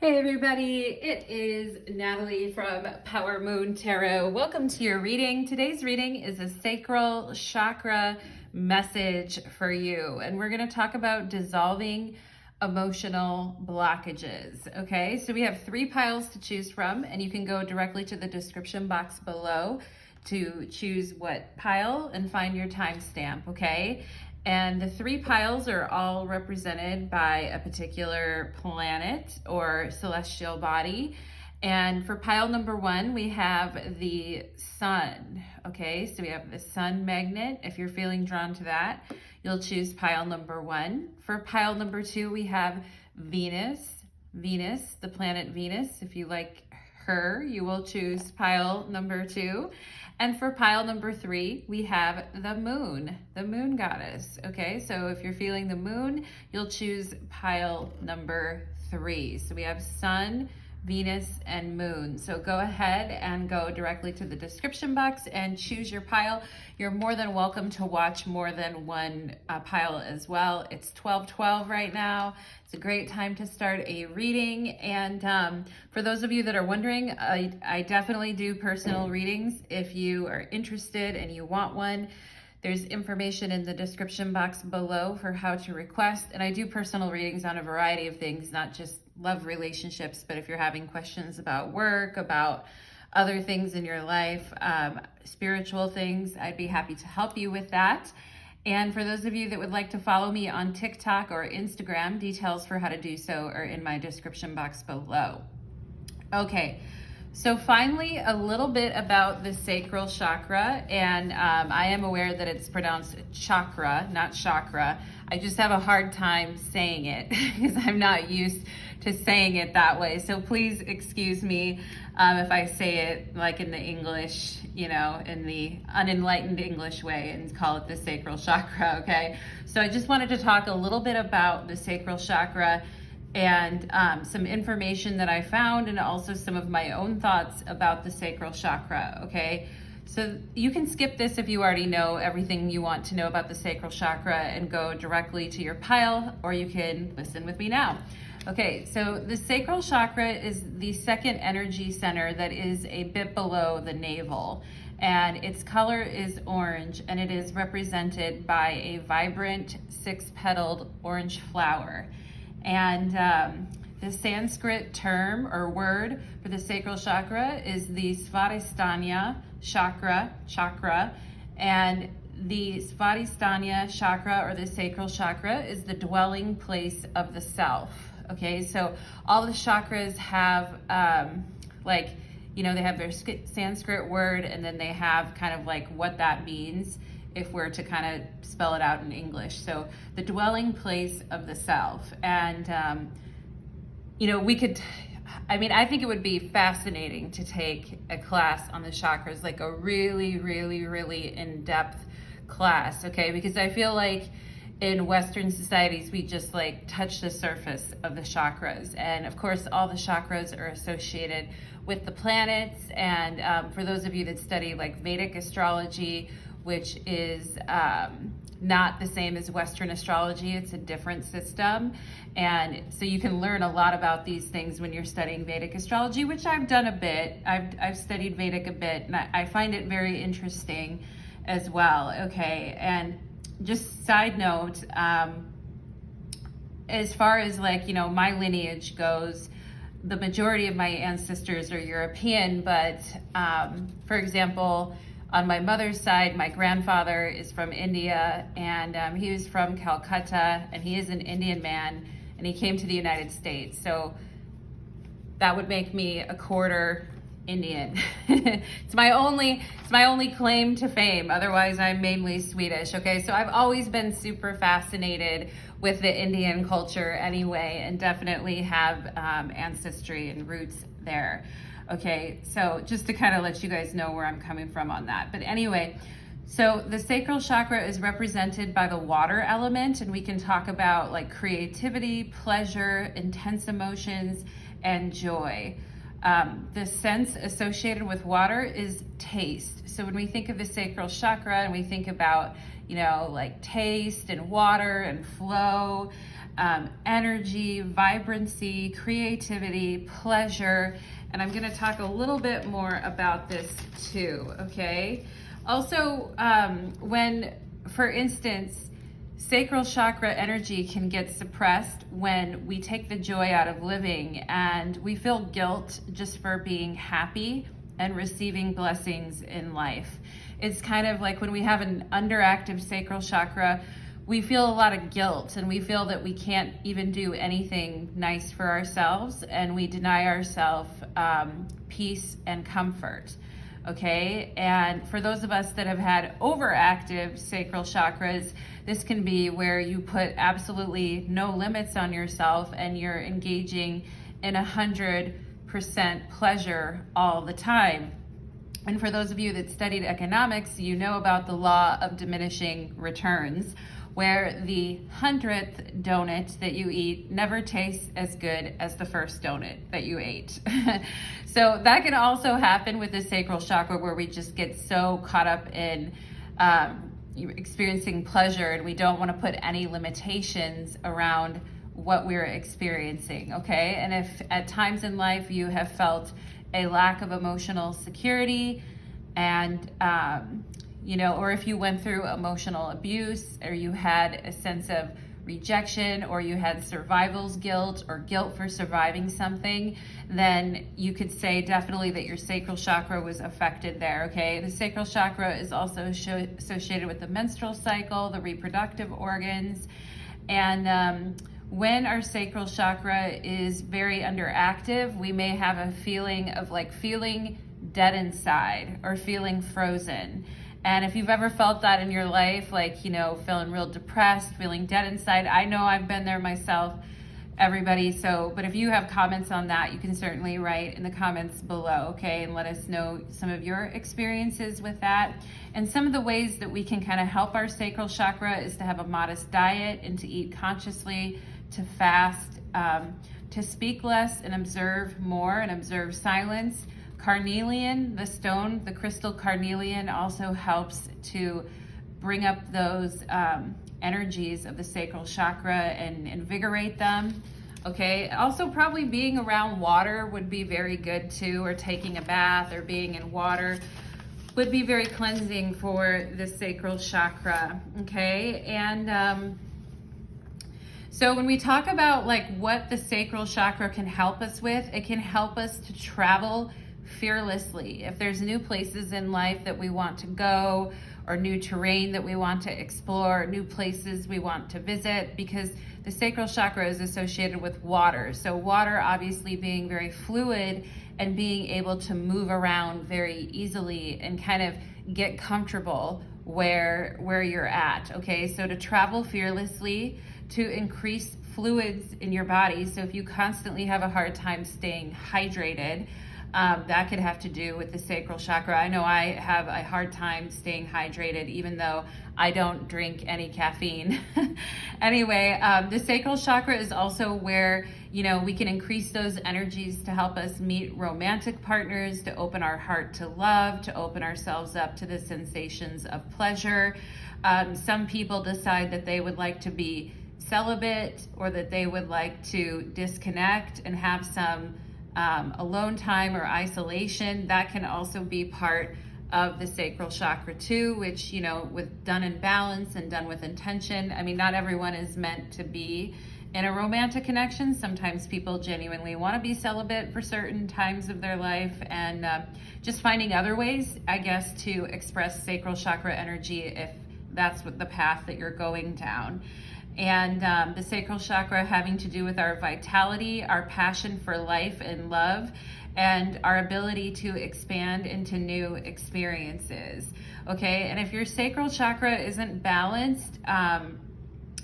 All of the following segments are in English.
Hey everybody, it is Natalie from Power Moon Tarot. Welcome to your reading. Today's reading is a Sacral Chakra message for you, and we're going to talk about dissolving emotional blockages. Okay, so we have 3 piles to choose from, and you can go directly to the description box below to choose what pile and find your timestamp, okay? And the 3 piles are all represented by a particular planet or celestial body. And for pile number 1, we have the sun. Okay, so we have the sun magnet. If you're feeling drawn to that, you'll choose pile number 1. For pile number 2, we have Venus, the planet Venus. If you like her, you will choose pile number 2. And for pile number 3, we have the moon goddess. Okay, so if you're feeling the moon, you'll choose pile number 3. So we have sun, Venus, and moon. So go ahead and go directly to the description box and choose your pile. You're more than welcome to watch more than one pile as well. It's 12:12 right now. It's a great time to start a reading. And for those of you that are wondering, I definitely do personal readings. If you are interested and you want one, there's information in the description box below for how to request. And I do personal readings on a variety of things, not just love relationships, but if you're having questions about work, about other things in your life, spiritual things, I'd be happy to help you with that. And for those of you that would like to follow me on Tik Tok or Instagram, details for how to do so are in my description box below. Okay. So finally, a little bit about the sacral chakra, and I am aware that it's pronounced chakra, not chakra. I just have a hard time saying it because I'm not used to saying it that way. So please excuse me if I say it like in the English, in the unenlightened English way and call it the sacral chakra, okay? So I just wanted to talk a little bit about the sacral chakra and some information that I found, and also some of my own thoughts about the sacral chakra, okay? So you can skip this if you already know everything you want to know about the sacral chakra and go directly to your pile, or you can listen with me now. Okay, so the sacral chakra is the second energy center that is a bit below the navel, and its color is orange, and it is represented by a vibrant 6-petaled orange flower. And the Sanskrit term or word for the sacral chakra is the Svadhisthana chakra, and the Svadhisthana chakra or the sacral chakra is the dwelling place of the self. Okay, so all the chakras have they have their Sanskrit word, and then they have kind of like what that means if we're to kind of spell it out in English. So the dwelling place of the self. And, I think it would be fascinating to take a class on the chakras, like a really, really, really in-depth class, okay? Because I feel like in Western societies, we just touch the surface of the chakras. And of course, all the chakras are associated with the planets. And for those of you that study Vedic astrology, which is not the same as Western astrology. It's a different system. And so you can learn a lot about these things when you're studying Vedic astrology, which I've done a bit. I've studied Vedic a bit, and I find it very interesting as well. Okay, and just side note, as far as my lineage goes, the majority of my ancestors are European, but for example, on my mother's side, my grandfather is from India, and he was from Calcutta, and he is an Indian man, and he came to the United States. So that would make me a quarter Indian. It's my only claim to fame. Otherwise, I'm mainly Swedish. Okay, so I've always been super fascinated with the Indian culture anyway, and definitely have ancestry and roots there. Okay, so just to kind of let you guys know where I'm coming from on that. But anyway, so the sacral chakra is represented by the water element, and we can talk about creativity, pleasure, intense emotions, and joy. The sense associated with water is taste. So when we think of the sacral chakra and we think about, taste and water and flow, energy, vibrancy, creativity, pleasure. And I'm going to talk a little bit more about this too, okay? Also, when, for instance, sacral chakra energy can get suppressed when we take the joy out of living and we feel guilt just for being happy and receiving blessings in life. It's kind of like when we have an underactive sacral chakra, we feel a lot of guilt and we feel that we can't even do anything nice for ourselves, and we deny ourselves peace and comfort. Okay, and for those of us that have had overactive sacral chakras, this can be where you put absolutely no limits on yourself and you're engaging in 100% pleasure all the time. And for those of you that studied economics, you know about the law of diminishing returns, where the 100th donut that you eat never tastes as good as the first donut that you ate. So that can also happen with the sacral chakra, where we just get so caught up in experiencing pleasure, and we don't want to put any limitations around what we're experiencing, okay? And if at times in life you have felt a lack of emotional security, and or if you went through emotional abuse, or you had a sense of rejection, or you had survival's guilt or guilt for surviving something, then you could say definitely that your sacral chakra was affected there, okay? The sacral chakra is also associated with the menstrual cycle, the reproductive organs, and when our sacral chakra is very underactive, we may have a feeling of like feeling dead inside or feeling frozen. And if you've ever felt that in your life, like, feeling real depressed, feeling dead inside, I know I've been there myself, everybody. So, but if you have comments on that, you can certainly write in the comments below, okay? And let us know some of your experiences with that. And some of the ways that we can kind of help our sacral chakra is to have a modest diet and to eat consciously, to fast, to speak less and observe more and observe silence. Carnelian, the stone, the crystal carnelian, also helps to bring up those energies of the sacral chakra and invigorate them. Okay, also probably being around water would be very good too, or taking a bath or being in water would be very cleansing for the sacral chakra. Okay, and so when we talk about like what the sacral chakra can help us with, it can help us to travel fearlessly. If there's new places in life that we want to go, or new terrain that we want to explore, new places we want to visit, because the sacral chakra is associated with water. So water obviously being very fluid and being able to move around very easily and kind of get comfortable where you're at. Okay, so to travel fearlessly, to increase fluids in your body. So if you constantly have a hard time staying hydrated, that could have to do with the sacral chakra. I know I have a hard time staying hydrated, even though I don't drink any caffeine. Anyway, the sacral chakra is also where, we can increase those energies to help us meet romantic partners, to open our heart to love, to open ourselves up to the sensations of pleasure. Some people decide that they would like to be celibate, or that they would like to disconnect and have some alone time or isolation. That can also be part of the sacral chakra too, which, with done in balance and done with intention. I mean, not everyone is meant to be in a romantic connection. Sometimes people genuinely want to be celibate for certain times of their life, and just finding other ways, I guess, to express sacral chakra energy if that's what the path that you're going down. And the sacral chakra having to do with our vitality, our passion for life and love, and our ability to expand into new experiences. Okay, and if your sacral chakra isn't balanced,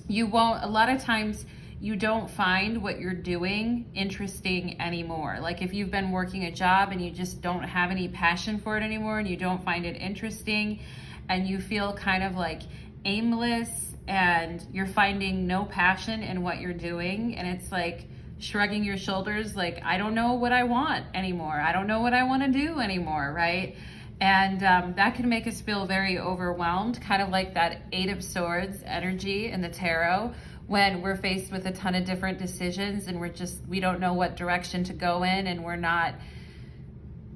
you won't, a lot of times you don't find what you're doing interesting anymore. Like if you've been working a job and you just don't have any passion for it anymore, and you don't find it interesting, and you feel kind of like aimless, and you're finding no passion in what you're doing, and it's like shrugging your shoulders, like, I don't know what I want anymore. I don't know what I want to do anymore, right? And that can make us feel very overwhelmed, kind of like that Eight of Swords energy in the tarot, when we're faced with a ton of different decisions and we don't know what direction to go in, and we're not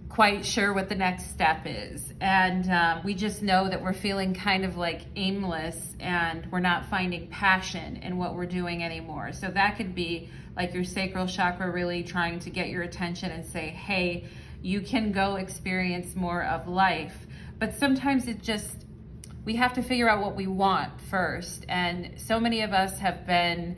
quite sure what the next step is. And we just know that we're feeling kind of like aimless, and we're not finding passion in what we're doing anymore. So that could be like your sacral chakra really trying to get your attention and say, hey, you can go experience more of life. But sometimes we have to figure out what we want first. And so many of us have been,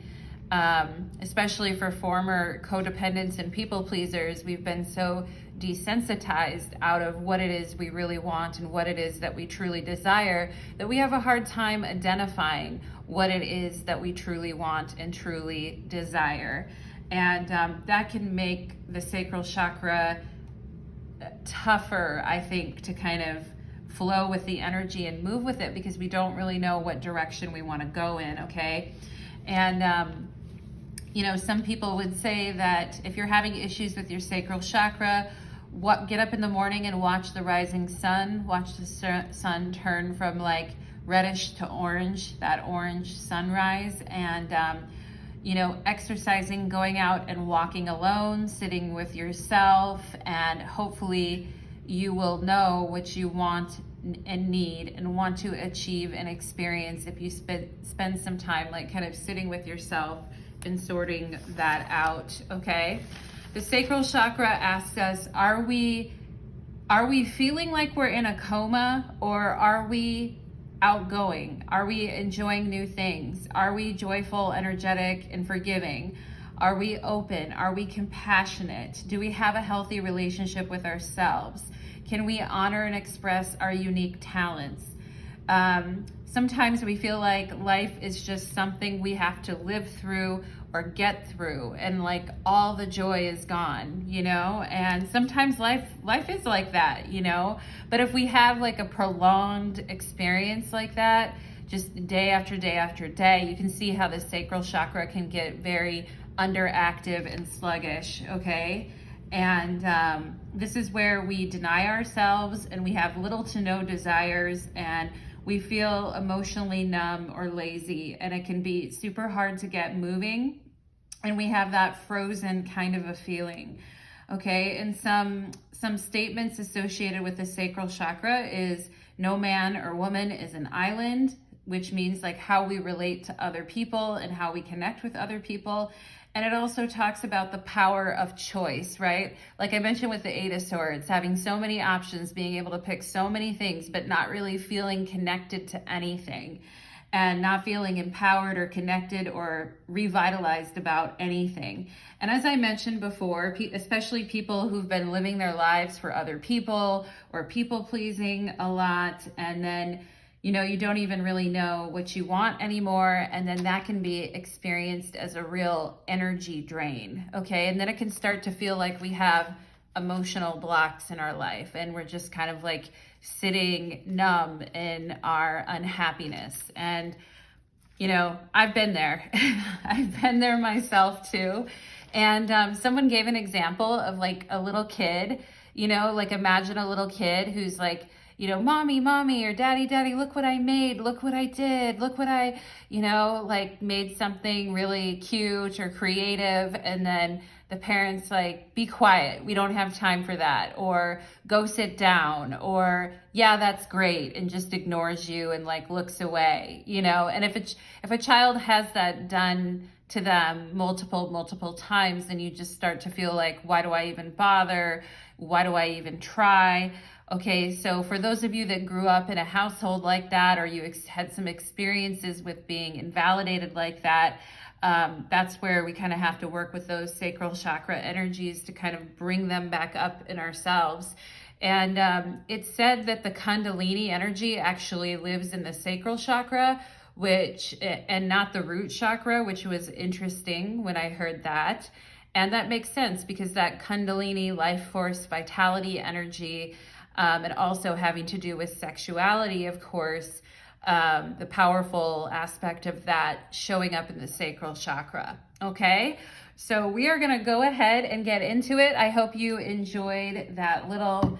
especially for former codependents and people pleasers, we've been so desensitized out of what it is we really want and what it is that we truly desire, that we have a hard time identifying what it is that we truly want and truly desire. And that can make the sacral chakra tougher, I think, to kind of flow with the energy and move with it, because we don't really know what direction we want to go in, okay? And some people would say that if you're having issues with your sacral chakra, get up in the morning and watch the rising sun, watch the sun turn from like reddish to orange, that orange sunrise, and exercising, going out and walking alone, sitting with yourself, and hopefully you will know what you want and need and want to achieve and experience if you spend some time like kind of sitting with yourself and sorting that out, okay? The sacral chakra asks us, are we feeling like we're in a coma, or are we outgoing? Are we enjoying new things? Are we joyful, energetic, and forgiving? Are we open? Are we compassionate? Do we have a healthy relationship with ourselves? Can we honor and express our unique talents? Sometimes we feel like life is just something we have to live through or get through, and like all the joy is gone, and sometimes life is like that, but if we have like a prolonged experience like that, just day after day after day, you can see how the sacral chakra can get very underactive and sluggish, okay? And this is where we deny ourselves, and we have little to no desires, and we feel emotionally numb or lazy, and it can be super hard to get moving, and we have that frozen kind of a feeling, okay? And some statements associated with the sacral chakra is no man or woman is an island, which means like how we relate to other people and how we connect with other people. And it also talks about the power of choice, right? Like I mentioned with the Eight of Swords, having so many options, being able to pick so many things, but not really feeling connected to anything, and not feeling empowered or connected or revitalized about anything. And as I mentioned before, especially people who've been living their lives for other people or people pleasing a lot, and then you don't even really know what you want anymore. And then that can be experienced as a real energy drain, okay? And then it can start to feel like we have emotional blocks in our life, and we're just kind of like sitting numb in our unhappiness. And, I've been there. I've been there myself too. And someone gave an example of like a little kid, like imagine a little kid who's like, mommy, or daddy, look what I made, look what I did, look what I, like made something really cute or creative. And then the parents like, be quiet, we don't have time for that, or go sit down, or yeah, that's great, and just ignores you and like looks away, And if a child has that done to them multiple times, then you just start to feel like, why do I even bother? Why do I even try? Okay, so for those of you that grew up in a household like that, or you had some experiences with being invalidated like that, that's where we kind of have to work with those sacral chakra energies to kind of bring them back up in ourselves. And it's said that the Kundalini energy actually lives in the sacral chakra, and not the root chakra, which was interesting when I heard that. And that makes sense, because that Kundalini life force, vitality, energy, and also having to do with sexuality, of course, the powerful aspect of that showing up in the sacral chakra. Okay, so we are going to go ahead and get into it. I hope you enjoyed that little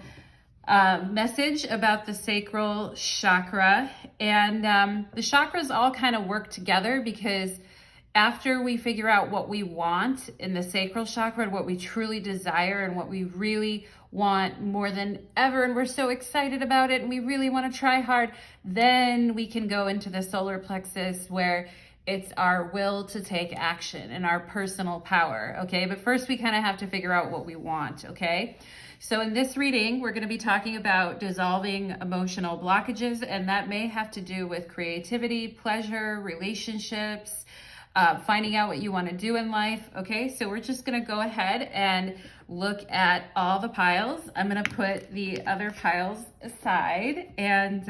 message about the sacral chakra. And the chakras all kind of work together, because after we figure out what we want in the sacral chakra and what we truly desire and what we really want more than ever, and we're so excited about it and we really want to try hard, then we can go into the solar plexus where it's our will to take action and our personal power, okay? But first we kind of have to figure out what we want, okay? So in this reading, we're going to be talking about dissolving emotional blockages, and that may have to do with creativity, pleasure, relationships, finding out what you want to do in life, okay? So we're just going to go ahead and look at all the piles. I'm going to put the other piles aside, and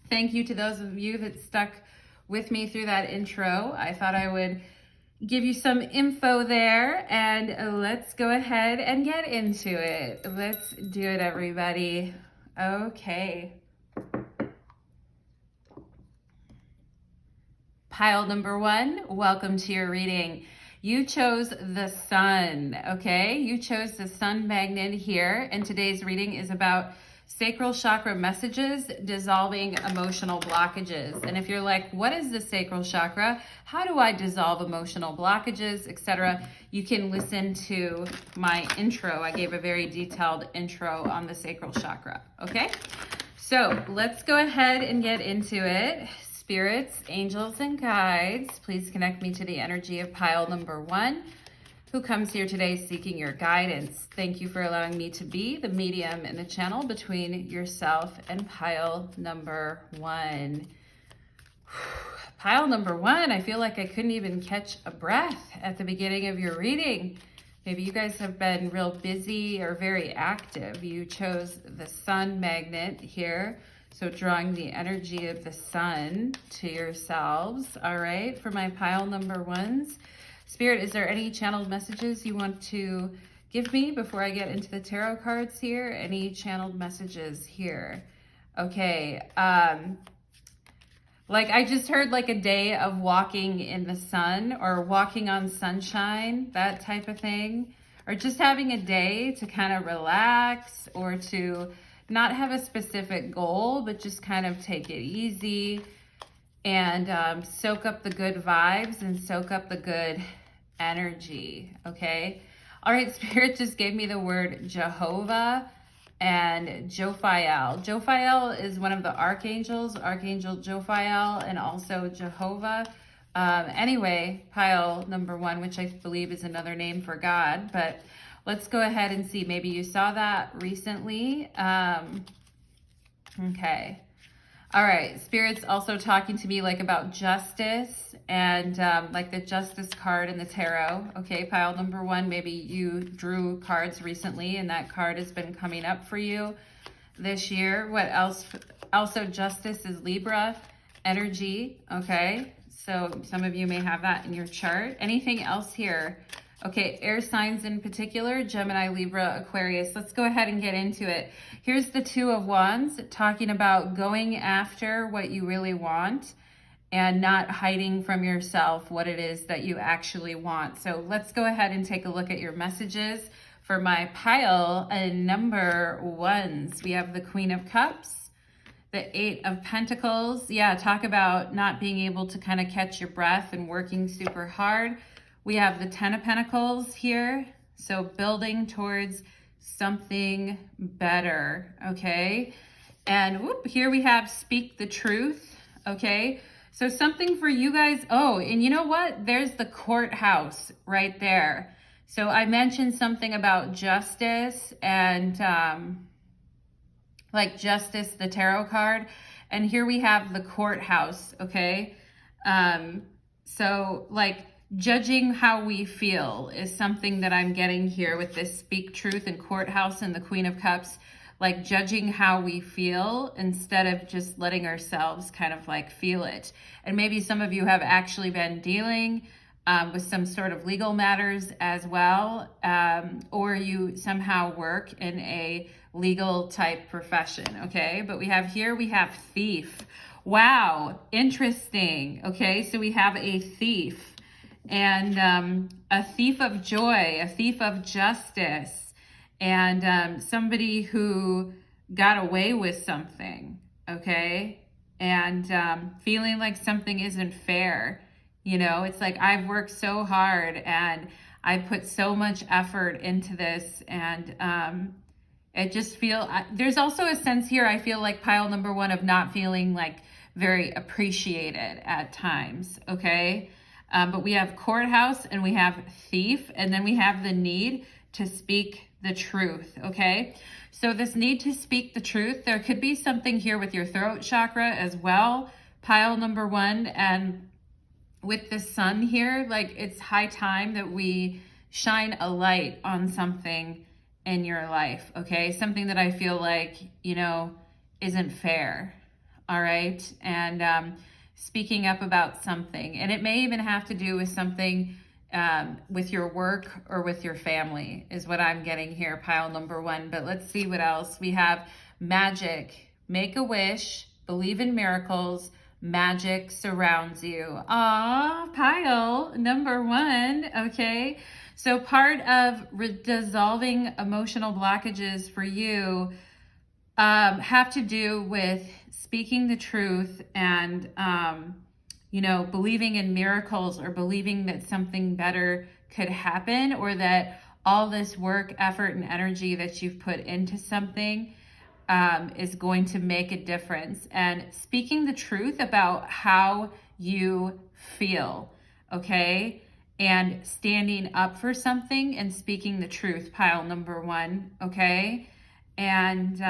thank you to those of you that stuck with me through that intro. I thought I would give you some info there, and let's go ahead and get into it. Let's do it, everybody. Okay. Pile number 1, welcome to your reading. You chose the sun, okay? You chose the sun magnet here, and today's reading is about sacral chakra messages, dissolving emotional blockages. And if you're like, what is the sacral chakra? How do I dissolve emotional blockages, etc.? You can listen to my intro. I gave a very detailed intro on the sacral chakra, okay? So let's go ahead and get into it. Spirits, angels, and guides, please connect me to the energy of pile number 1. Who comes here today seeking your guidance. Thank you for allowing me to be the medium in the channel between yourself and pile number 1. Pile number 1, I feel like I couldn't even catch a breath at the beginning of your reading. Maybe you guys have been real busy or very active. You chose the sun magnet here, so drawing the energy of the sun to yourselves, all right, for my pile number 1s. Spirit, is there any channeled messages you want to give me before I get into the tarot cards here? Any channeled messages here? Okay. Like I just heard like a day of walking in the sun or walking on sunshine, that type of thing. Or just having a day to kind of relax or to not have a specific goal, but just kind of take it easy and soak up the good vibes and soak up the good energy, okay? All right, Spirit just gave me the word Jehovah and Jophiel. Jophiel is one of the archangels, Archangel Jophiel, and also Jehovah. Anyway, pile number 1, which I believe is another name for God, but let's go ahead and see. Maybe you saw that recently. Okay. All right, Spirit's also talking to me like about justice and like the justice card in the tarot. Okay, pile number 1, maybe you drew cards recently and that card has been coming up for you this year. What else? Also, justice is Libra energy, okay? So some of you may have that in your chart. Anything else here? Okay, air signs in particular, Gemini, Libra, Aquarius. Let's go ahead and get into it. Here's the 2 of Wands, talking about going after what you really want and not hiding from yourself what it is that you actually want. So let's go ahead and take a look at your messages for my pile number 1s. We have the Queen of Cups, the 8 of Pentacles. Yeah, talk about not being able to kind of catch your breath and working super hard. We have the 10 of Pentacles here, so building towards something better, okay? And whoop, here we have speak the truth, okay? So something for you guys. Oh, and you know what? There's the courthouse right there. So I mentioned something about justice and like justice, the tarot card. And here we have the courthouse, okay? So like, judging how we feel is something that I'm getting here with this speak truth and courthouse and the Queen of Cups, like judging how we feel instead of just letting ourselves kind of like feel it. And maybe some of you have actually been dealing with some sort of legal matters as well, or you somehow work in a legal type profession, okay? But we have thief. Wow, interesting. Okay, so we have a thief. And a thief of joy, a thief of justice, and somebody who got away with something, okay? And feeling like something isn't fair You know, it's like I've worked so hard and I put so much effort into this, and it just there's also a sense here, I feel like pile number one, of not feeling like very appreciated at times, okay? But we have courthouse and we have thief, and then we have the need to speak the truth, okay? So this need to speak the truth, there could be something here with your throat chakra as well, pile number one. And with the sun here, like it's high time that we shine a light on something in your life, okay? Something that I feel like, you know, isn't fair, all right? And speaking up about something. And it may even have to do with something with your work or with your family is what I'm getting here, pile number one. But let's see what else. We have magic, make a wish, believe in miracles, magic surrounds you. Ah, pile number one, okay? So part of dissolving emotional blockages for you have to do with speaking the truth and, you know, believing in miracles or believing that something better could happen, or that all this work, effort, and energy that you've put into something is going to make a difference. And speaking the truth about how you feel, okay? And standing up for something and speaking the truth, pile number one, okay? And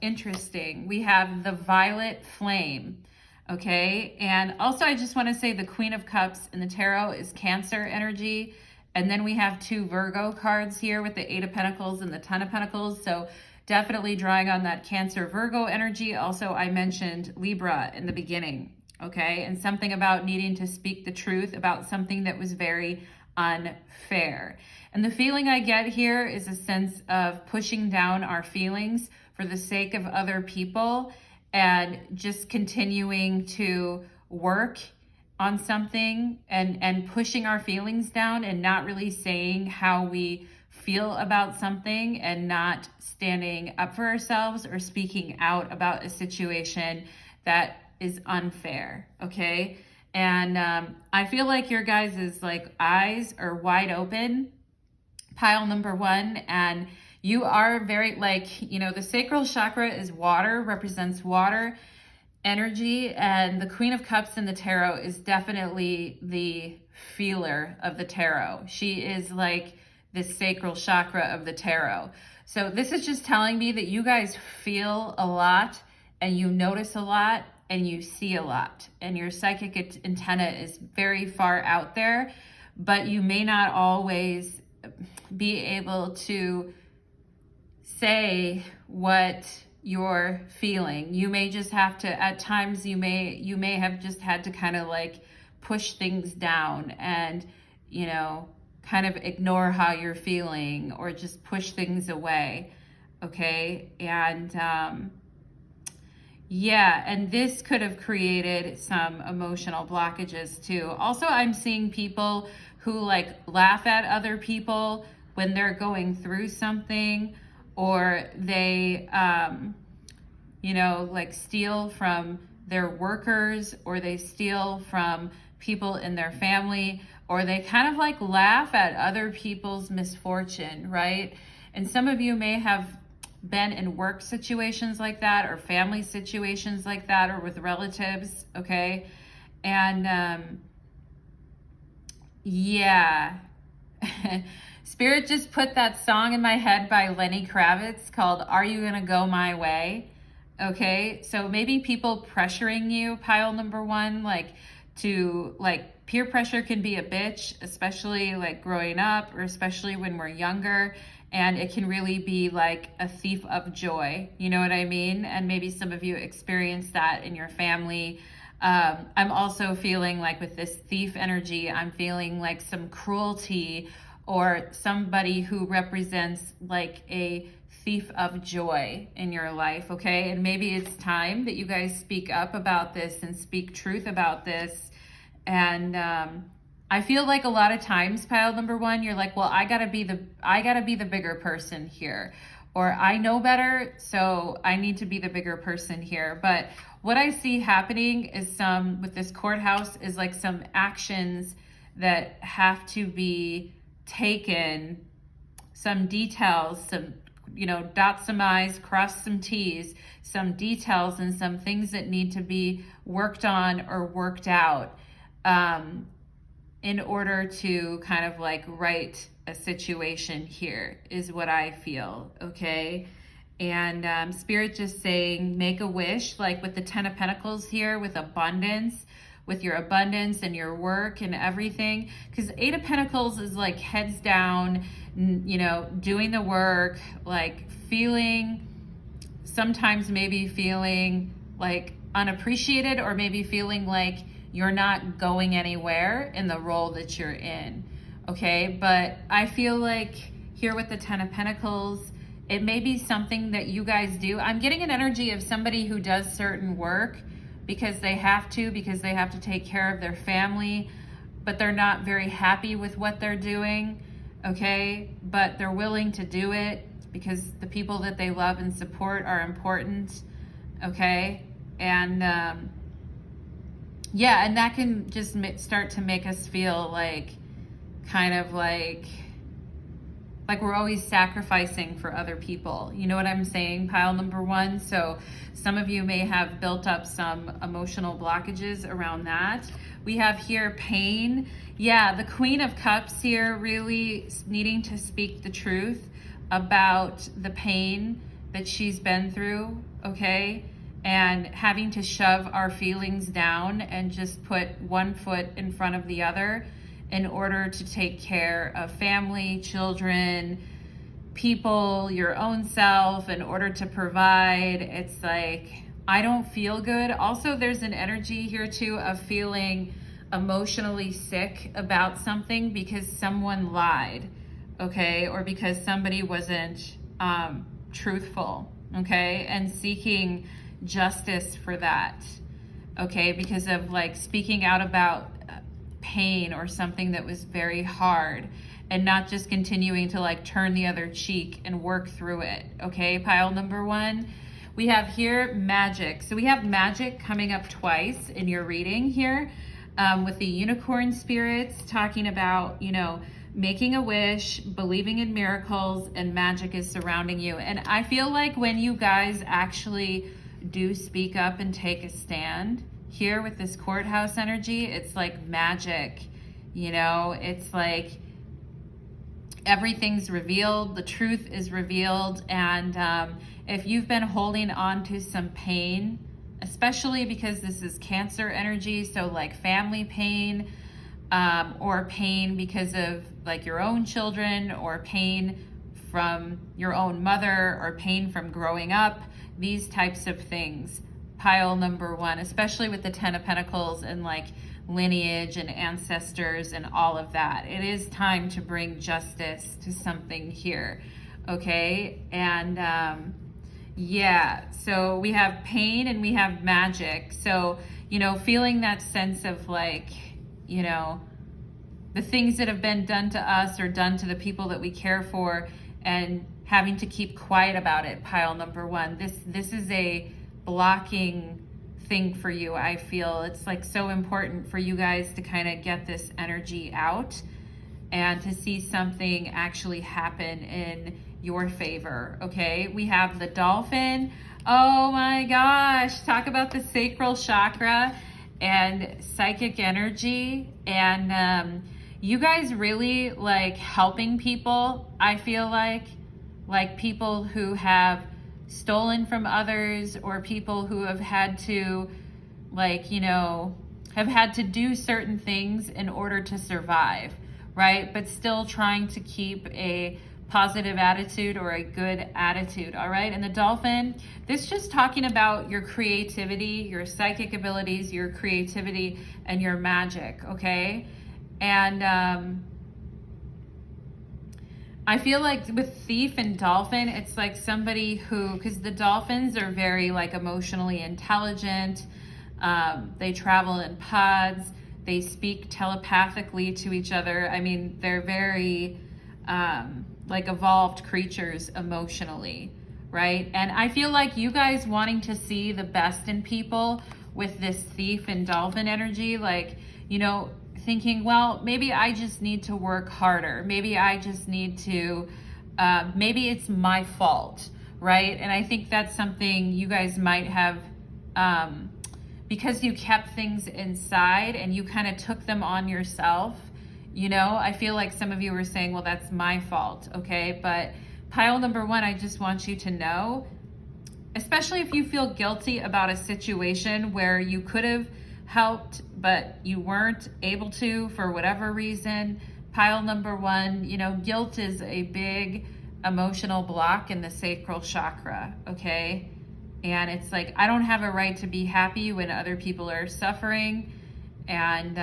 interesting, we have the violet flame, okay? And also I just want to say the Queen of Cups in the tarot is Cancer energy. And then we have two Virgo cards here with the Eight of Pentacles and the Ten of Pentacles. So definitely drawing on that Cancer Virgo energy. Also, I mentioned Libra in the beginning, okay? And something about needing to speak the truth about something that was very unfair. And the feeling I get here is a sense of pushing down our feelings for the sake of other people and just continuing to work on something and pushing our feelings down and not really saying how we feel about something and not standing up for ourselves or speaking out about a situation that is unfair, okay? And I feel like your guys' like eyes are wide open, pile number one, and you are very like, you know, the sacral chakra is water, represents water energy, and the Queen of Cups in the tarot is definitely the feeler of the tarot. She is like the sacral chakra of the tarot. So this is just telling me that you guys feel a lot and you notice a lot and you see a lot, and your psychic antenna is very far out there, but you may not always be able to say what you're feeling. You may just have to, at times you may have just had to kind of like push things down and, you know, kind of ignore how you're feeling or just push things away, okay? And yeah, and this could have created some emotional blockages too. Also, I'm seeing people who like laugh at other people when they're going through something, or they, you know, like steal from their workers, or they steal from people in their family, or they kind of like laugh at other people's misfortune, right? And some of you may have been in work situations like that, or family situations like that, or with relatives, okay? And yeah. Spirit just put that song in my head by Lenny Kravitz called Are You Gonna Go My Way? Okay, so maybe people pressuring you, pile number one, like to like peer pressure can be a bitch, especially like growing up, or especially when we're younger. And it can really be like a thief of joy. You know what I mean? And maybe some of you experience that in your family. I'm also feeling like with this thief energy, I'm feeling like some cruelty, or somebody who represents like a thief of joy in your life, okay? And maybe it's time that you guys speak up about this and speak truth about this. And I feel like a lot of times, pile number one, you're like, well, I gotta be the bigger person here, or I know better, so I need to be the bigger person here. But what I see happening is with this courthouse is like some actions that have to be taken, some details, some, dot some I's, cross some T's, some details and some things that need to be worked on or worked out in order to kind of like right a situation here is what I feel, okay? And Spirit just saying, make a wish, like with the 10 of Pentacles here, with abundance, with your abundance and your work and everything. Because 8 of Pentacles is like heads down, doing the work, like sometimes maybe feeling like unappreciated, or maybe feeling like you're not going anywhere in the role that you're in, okay? But I feel like here with the 10 of Pentacles, it may be something that you guys do. I'm getting an energy of somebody who does certain work because they have to take care of their family, but they're not very happy with what they're doing, okay? But they're willing to do it because the people that they love and support are important, okay? And yeah, and that can just start to make us feel like, kind of like we're always sacrificing for other people. You know what I'm saying, pile number 1? So some of you may have built up some emotional blockages around that. We have here pain. Yeah, the Queen of Cups here really needing to speak the truth about the pain that she's been through, okay? And having to shove our feelings down and just put one foot in front of the other in order to take care of family, children, people, your own self, in order to provide. It's like, I don't feel good. Also, there's an energy here too of feeling emotionally sick about something because someone lied, okay? Or because somebody wasn't truthful, okay? And seeking justice for that, okay? Because of like speaking out about pain or something that was very hard, and not just continuing to like turn the other cheek and work through it, okay? Pile number 1. We have here magic. So we have magic coming up twice in your reading here, with the unicorn spirits talking about, making a wish, believing in miracles, and magic is surrounding you. And I feel like when you guys actually do speak up and take a stand here with this courthouse energy, it's like magic, it's like everything's revealed, the truth is revealed. And if you've been holding on to some pain, especially because this is Cancer energy, so like family pain, or pain because of like your own children, or pain from your own mother, or pain from growing up, these types of things, pile number 1, especially with the 10 of Pentacles and like lineage and ancestors and all of that. It is time to bring justice to something here, okay? And yeah, so we have pain and we have magic. So, feeling that sense of like, the things that have been done to us or done to the people that we care for, and having to keep quiet about it, pile number 1. This is a blocking thing for you. I feel it's like so important for you guys to kind of get this energy out and to see something actually happen in your favor, okay? We have the dolphin. Oh my gosh, talk about the sacral chakra and psychic energy. And you guys really like helping people. I feel like people who have stolen from others, or people who have had to have had to do certain things in order to survive, right? But still trying to keep a positive attitude or a good attitude, all right? And the dolphin, this just talking about your creativity, your psychic abilities, your creativity, and your magic, okay? And I feel like with thief and dolphin, it's like somebody who, because the dolphins are very like emotionally intelligent, they travel in pods, they speak telepathically to each other. I mean, they're very like evolved creatures emotionally, right? And I feel like you guys wanting to see the best in people with this thief and dolphin energy, like, you know, thinking, well, maybe I just need to work harder. Maybe I just need to, maybe it's my fault, right? And I think that's something you guys might have, because you kept things inside and you kind of took them on yourself. You know, I feel like some of you were saying, well, that's my fault, okay? But pile number one, I just want you to know, especially if you feel guilty about a situation where you could have helped, but you weren't able to for whatever reason. Pile number one, you know, guilt is a big emotional block in the sacral chakra, okay? And it's like, I don't have a right to be happy when other people are suffering, and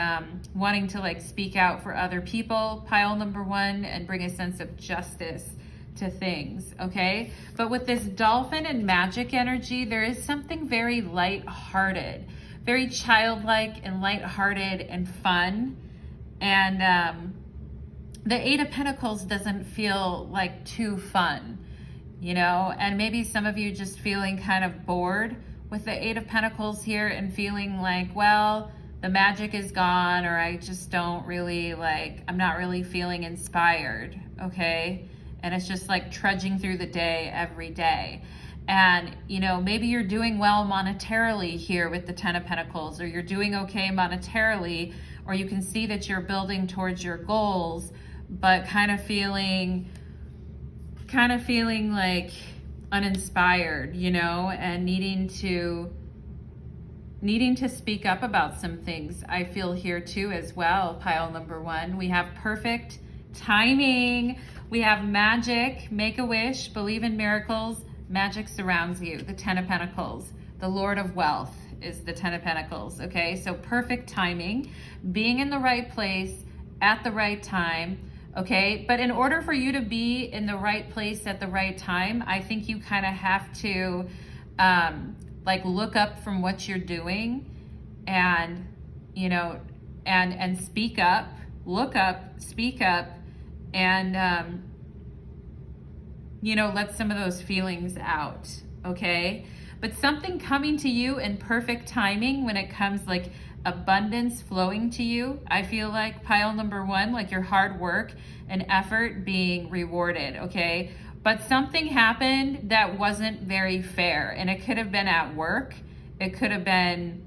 wanting to like speak out for other people, pile number one, and bring a sense of justice to things, okay? But with this dolphin and magic energy, there is something very light-hearted, very childlike and light-hearted and fun. And the Eight of Pentacles doesn't feel like too fun, you know? And maybe some of you just feeling kind of bored with the Eight of Pentacles here and feeling like, well, the magic is gone, or I just don't really like, I'm not really feeling inspired, okay? And it's just like trudging through the day every day. And, you know, maybe you're doing well monetarily here with the Ten of Pentacles, or you're doing okay monetarily, or you can see that you're building towards your goals, but kind of feeling like uninspired, you know, and needing to speak up about some things. I feel here too as well, pile number one. We have perfect timing. We have magic, make a wish, believe in miracles, magic surrounds you, the Ten of Pentacles. The Lord of Wealth is the Ten of Pentacles, okay? So perfect timing, being in the right place at the right time, okay? But in order for you to be in the right place at the right time, I think you kind of have to like look up from what you're doing and, you know, and speak up, look up, speak up, and, you know, let some of those feelings out, okay? But something coming to you in perfect timing when it comes like abundance flowing to you. I feel like pile number one, like your hard work and effort being rewarded, okay? But something happened that wasn't very fair, and it could have been at work. It could have been,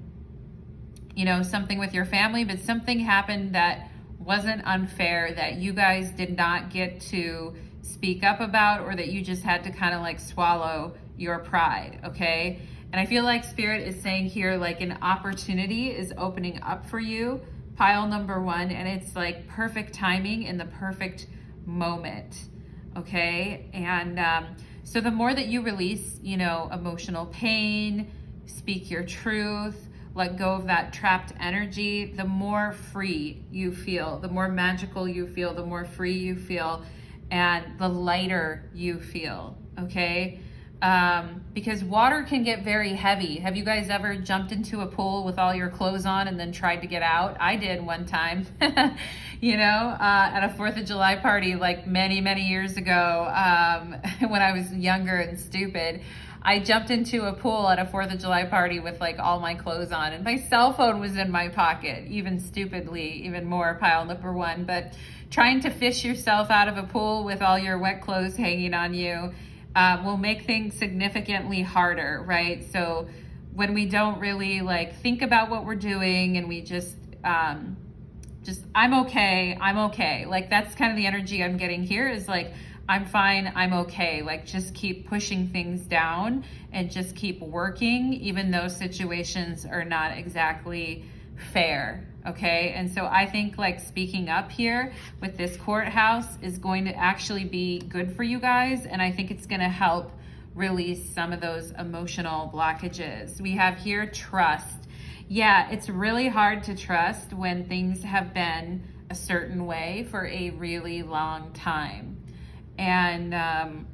you know, something with your family, but something happened that wasn't unfair, that you guys did not get to speak up about, or that you just had to kind of like swallow your pride, okay? And I feel like Spirit is saying here, like an opportunity is opening up for you, pile number one, and it's like perfect timing in the perfect moment, okay? And so the more that you release, you know, emotional pain, speak your truth, let go of that trapped energy, the more free you feel, the more magical you feel, the more free you feel, and the lighter you feel, okay? Because water can get very heavy. Have you guys ever jumped into a pool with all your clothes on and then tried to get out? I did one time, you know, at a 4th of July party, like many, many years ago, when I was younger and stupid. I jumped into a pool at a 4th of July party with like all my clothes on, and my cell phone was in my pocket, even stupidly, even more pile number one. But trying to fish yourself out of a pool with all your wet clothes hanging on you will make things significantly harder, right? So when we don't really like think about what we're doing, and we just I'm okay. Like that's kind of the energy I'm getting here, is like, I'm fine, I'm okay. Like just keep pushing things down and just keep working, even though situations are not exactly fair, okay? And so I think like speaking up here with this courthouse is going to actually be good for you guys, and I think it's gonna help release some of those emotional blockages. We have here trust. Yeah, it's really hard to trust when things have been a certain way for a really long time. And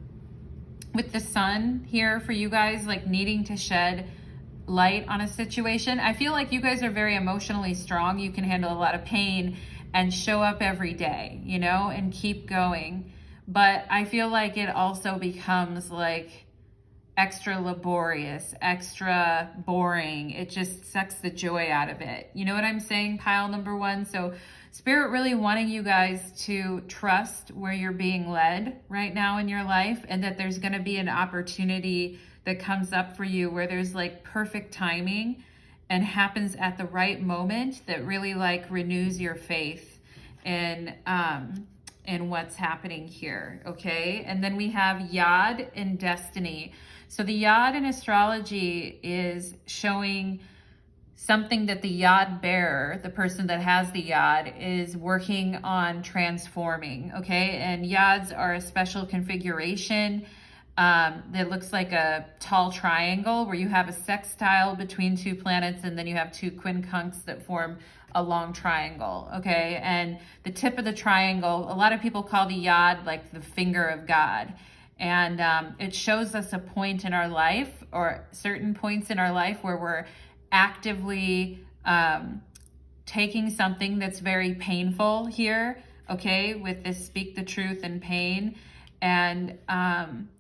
with the sun here for you guys, like needing to shed light on a situation, I feel like you guys are very emotionally strong. You can handle a lot of pain and show up every day, you know, and keep going. But I feel like it also becomes like extra laborious, extra boring. It just sucks the joy out of it. You know what I'm saying, pile number one? So Spirit really wanting you guys to trust where you're being led right now in your life, and that there's going to be an opportunity that comes up for you where there's like perfect timing and happens at the right moment that really like renews your faith in what's happening here. Okay. And then we have Yod and Destiny. So the Yod in astrology is showing something that the Yod bearer, the person that has the Yod, is working on transforming. Okay. And Yods are a special configuration that looks like a tall triangle where you have a sextile between two planets, and then you have two quincunx that form a long triangle. Okay. And the tip of the triangle, a lot of people call the Yod like the finger of God. And it shows us a point in our life, or certain points in our life, where we're actively taking something that's very painful here, okay, with this speak the truth in pain, and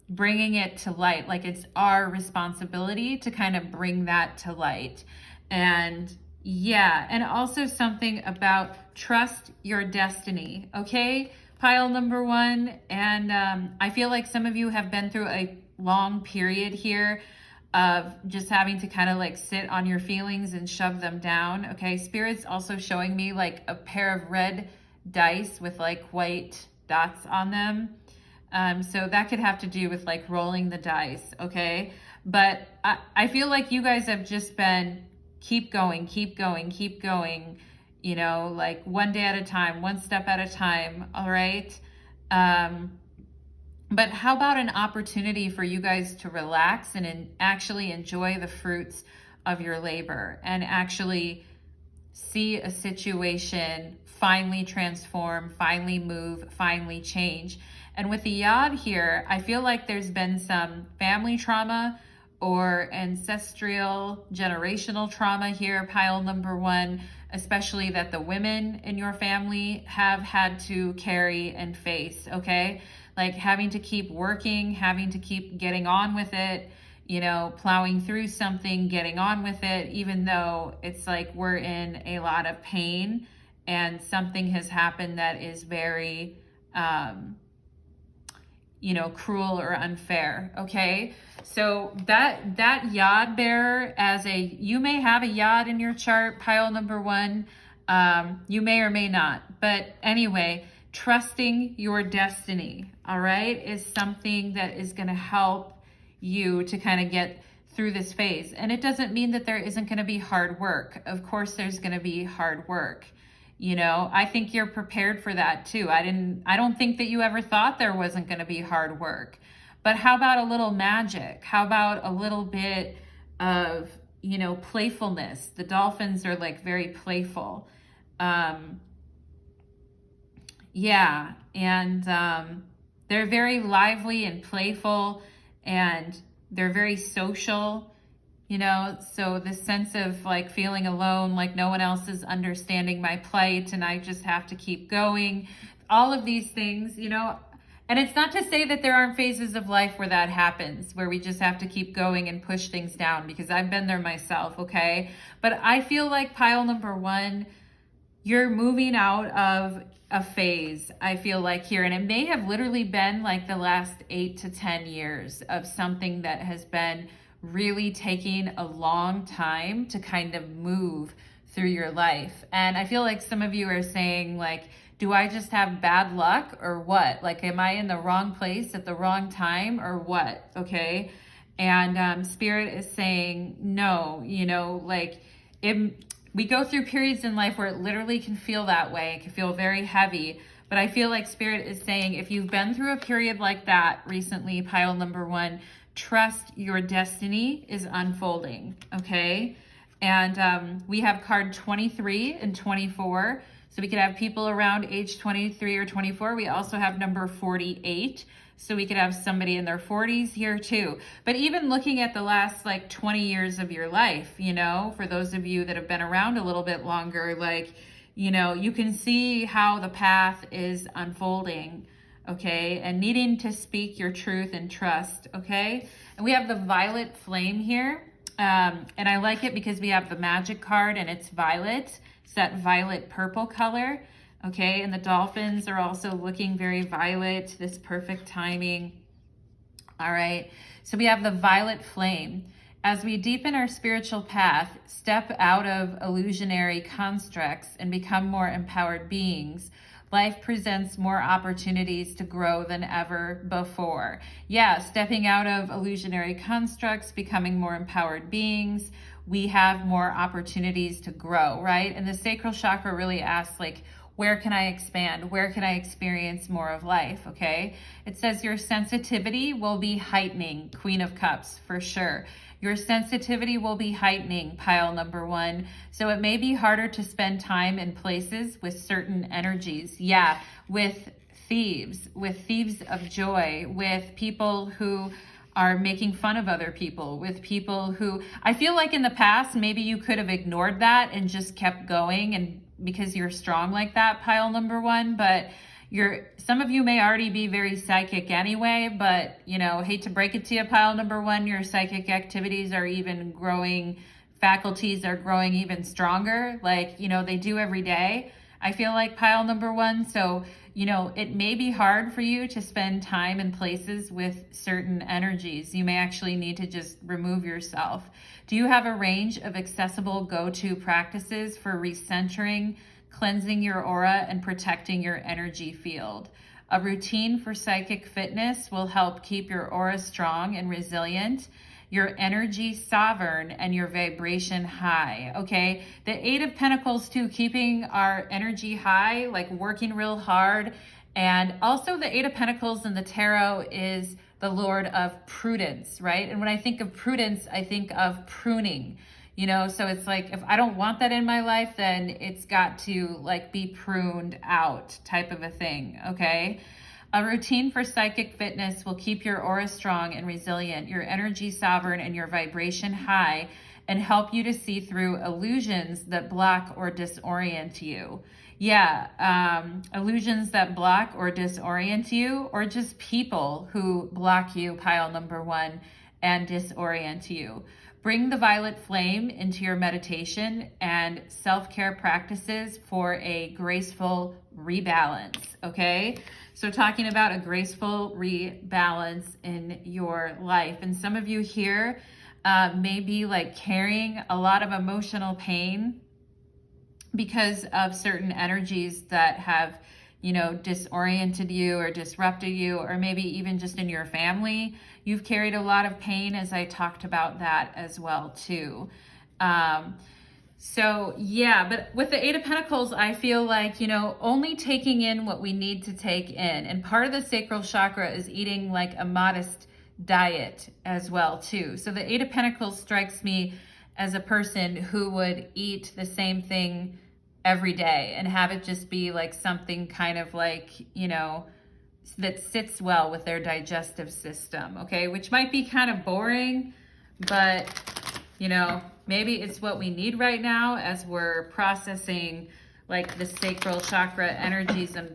bringing it to light. Like it's our responsibility to kind of bring that to light. And yeah, and also something about trust your destiny, okay, pile number one. And I feel like some of you have been through a long period here of just having to kind of like sit on your feelings and shove them down. Okay, Spirit's also showing me like a pair of red dice with like white dots on them. So that could have to do with like rolling the dice. Okay, but I feel like you guys have just been keep going, you know, like one day at a time, one step at a time. All right. But how about an opportunity for you guys to relax and actually enjoy the fruits of your labor, and actually see a situation finally transform, finally move, finally change. And with the Yod here, I feel like there's been some family trauma or ancestral generational trauma here, pile number one, especially that the women in your family have had to carry and face, okay? Like having to keep working, having to keep getting on with it, you know, plowing through something, getting on with it, even though it's like we're in a lot of pain and something has happened that is very, you know, cruel or unfair. Okay. So that Yod bearer, you may have a Yod in your chart, pile number one. You may or may not, but anyway, trusting your destiny, all right, is something that is going to help you to kind of get through this phase. And it doesn't mean that there isn't going to be hard work. Of course, there's going to be hard work. You know, I think you're prepared for that too. I don't think that you ever thought there wasn't going to be hard work. But how about a little magic? How about a little bit of, you know, playfulness? The dolphins are like very playful. Yeah, and they're very lively and playful, and they're very social, you know, so the sense of like feeling alone, like no one else is understanding my plight and I just have to keep going, all of these things, you know. And it's not to say that there aren't phases of life where that happens, where we just have to keep going and push things down, because I've been there myself, okay? But I feel like pile number one, you're moving out of a phase, I feel like here, and it may have literally been like the last 8 to 10 years of something that has been really taking a long time to kind of move through your life. And I feel like some of you are saying like, do I just have bad luck or what? Like, am I in the wrong place at the wrong time or what? Okay. And Spirit is saying, no, you know, like we go through periods in life where it literally can feel that way. It can feel very heavy. But I feel like Spirit is saying, if you've been through a period like that recently, pile number one, trust your destiny is unfolding, okay? And we have card 23 and 24. So we could have people around age 23 or 24. We also have number 48. So we could have somebody in their 40s here too. But even looking at the last like 20 years of your life, you know, for those of you that have been around a little bit longer, like, you know, you can see how the path is unfolding. okay? And needing to speak your truth and trust, okay? And we have the violet flame here. And I like it because we have the magic card and it's violet. It's that violet purple color, okay? And the dolphins are also looking very violet, this perfect timing. All right, so we have the violet flame. As we deepen our spiritual path, step out of illusionary constructs and become more empowered beings, life presents more opportunities to grow than ever before. Yeah, stepping out of illusionary constructs, becoming more empowered beings, we have more opportunities to grow, right? And the sacral chakra really asks, like, where can I expand? Where can I experience more of life, okay? It says your sensitivity will be heightening, Queen of Cups, for sure. Your sensitivity will be heightening, pile number one. So it may be harder to spend time in places with certain energies. Yeah, with thieves of joy, with people who are making fun of other people, with people who, I feel like in the past, maybe you could have ignored that and just kept going, and because you're strong like that, pile number one, but some of you may already be very psychic anyway, but hate to break it to you, pile number one, your psychic activities are even growing, faculties are growing even stronger, like, they do every day. I feel like, pile number one. So, it may be hard for you to spend time in places with certain energies. You may actually need to just remove yourself. Do you have a range of accessible go-to practices for recentering, cleansing your aura, and protecting your energy field? A routine for psychic fitness will help keep your aura strong and resilient, your energy sovereign, and your vibration high, okay? The Eight of Pentacles too, keeping our energy high, like working real hard. And also the Eight of Pentacles in the tarot is the Lord of prudence, right? And when I think of prudence, I think of pruning, so it's like, if I don't want that in my life, then it's got to like be pruned out type of a thing, okay? A routine for psychic fitness will keep your aura strong and resilient, your energy sovereign, and your vibration high, and help you to see through illusions that block or disorient you. Yeah, illusions that block or disorient you, or just people who block you, pile number one, and disorient you. Bring the violet flame into your meditation and self-care practices for a graceful rebalance, okay? So talking about a graceful rebalance in your life. And some of you here may be like carrying a lot of emotional pain because of certain energies that have, disoriented you or disrupted you, or maybe even just in your family. You've carried a lot of pain, as I talked about that as well too. So yeah, but with the Eight of Pentacles, I feel like, only taking in what we need to take in. And part of the sacral chakra is eating like a modest diet as well too. So the Eight of Pentacles strikes me as a person who would eat the same thing every day and have it just be like something kind of like, that sits well with their digestive system, okay? Which might be kind of boring, but, maybe it's what we need right now as we're processing like the sacral chakra energies and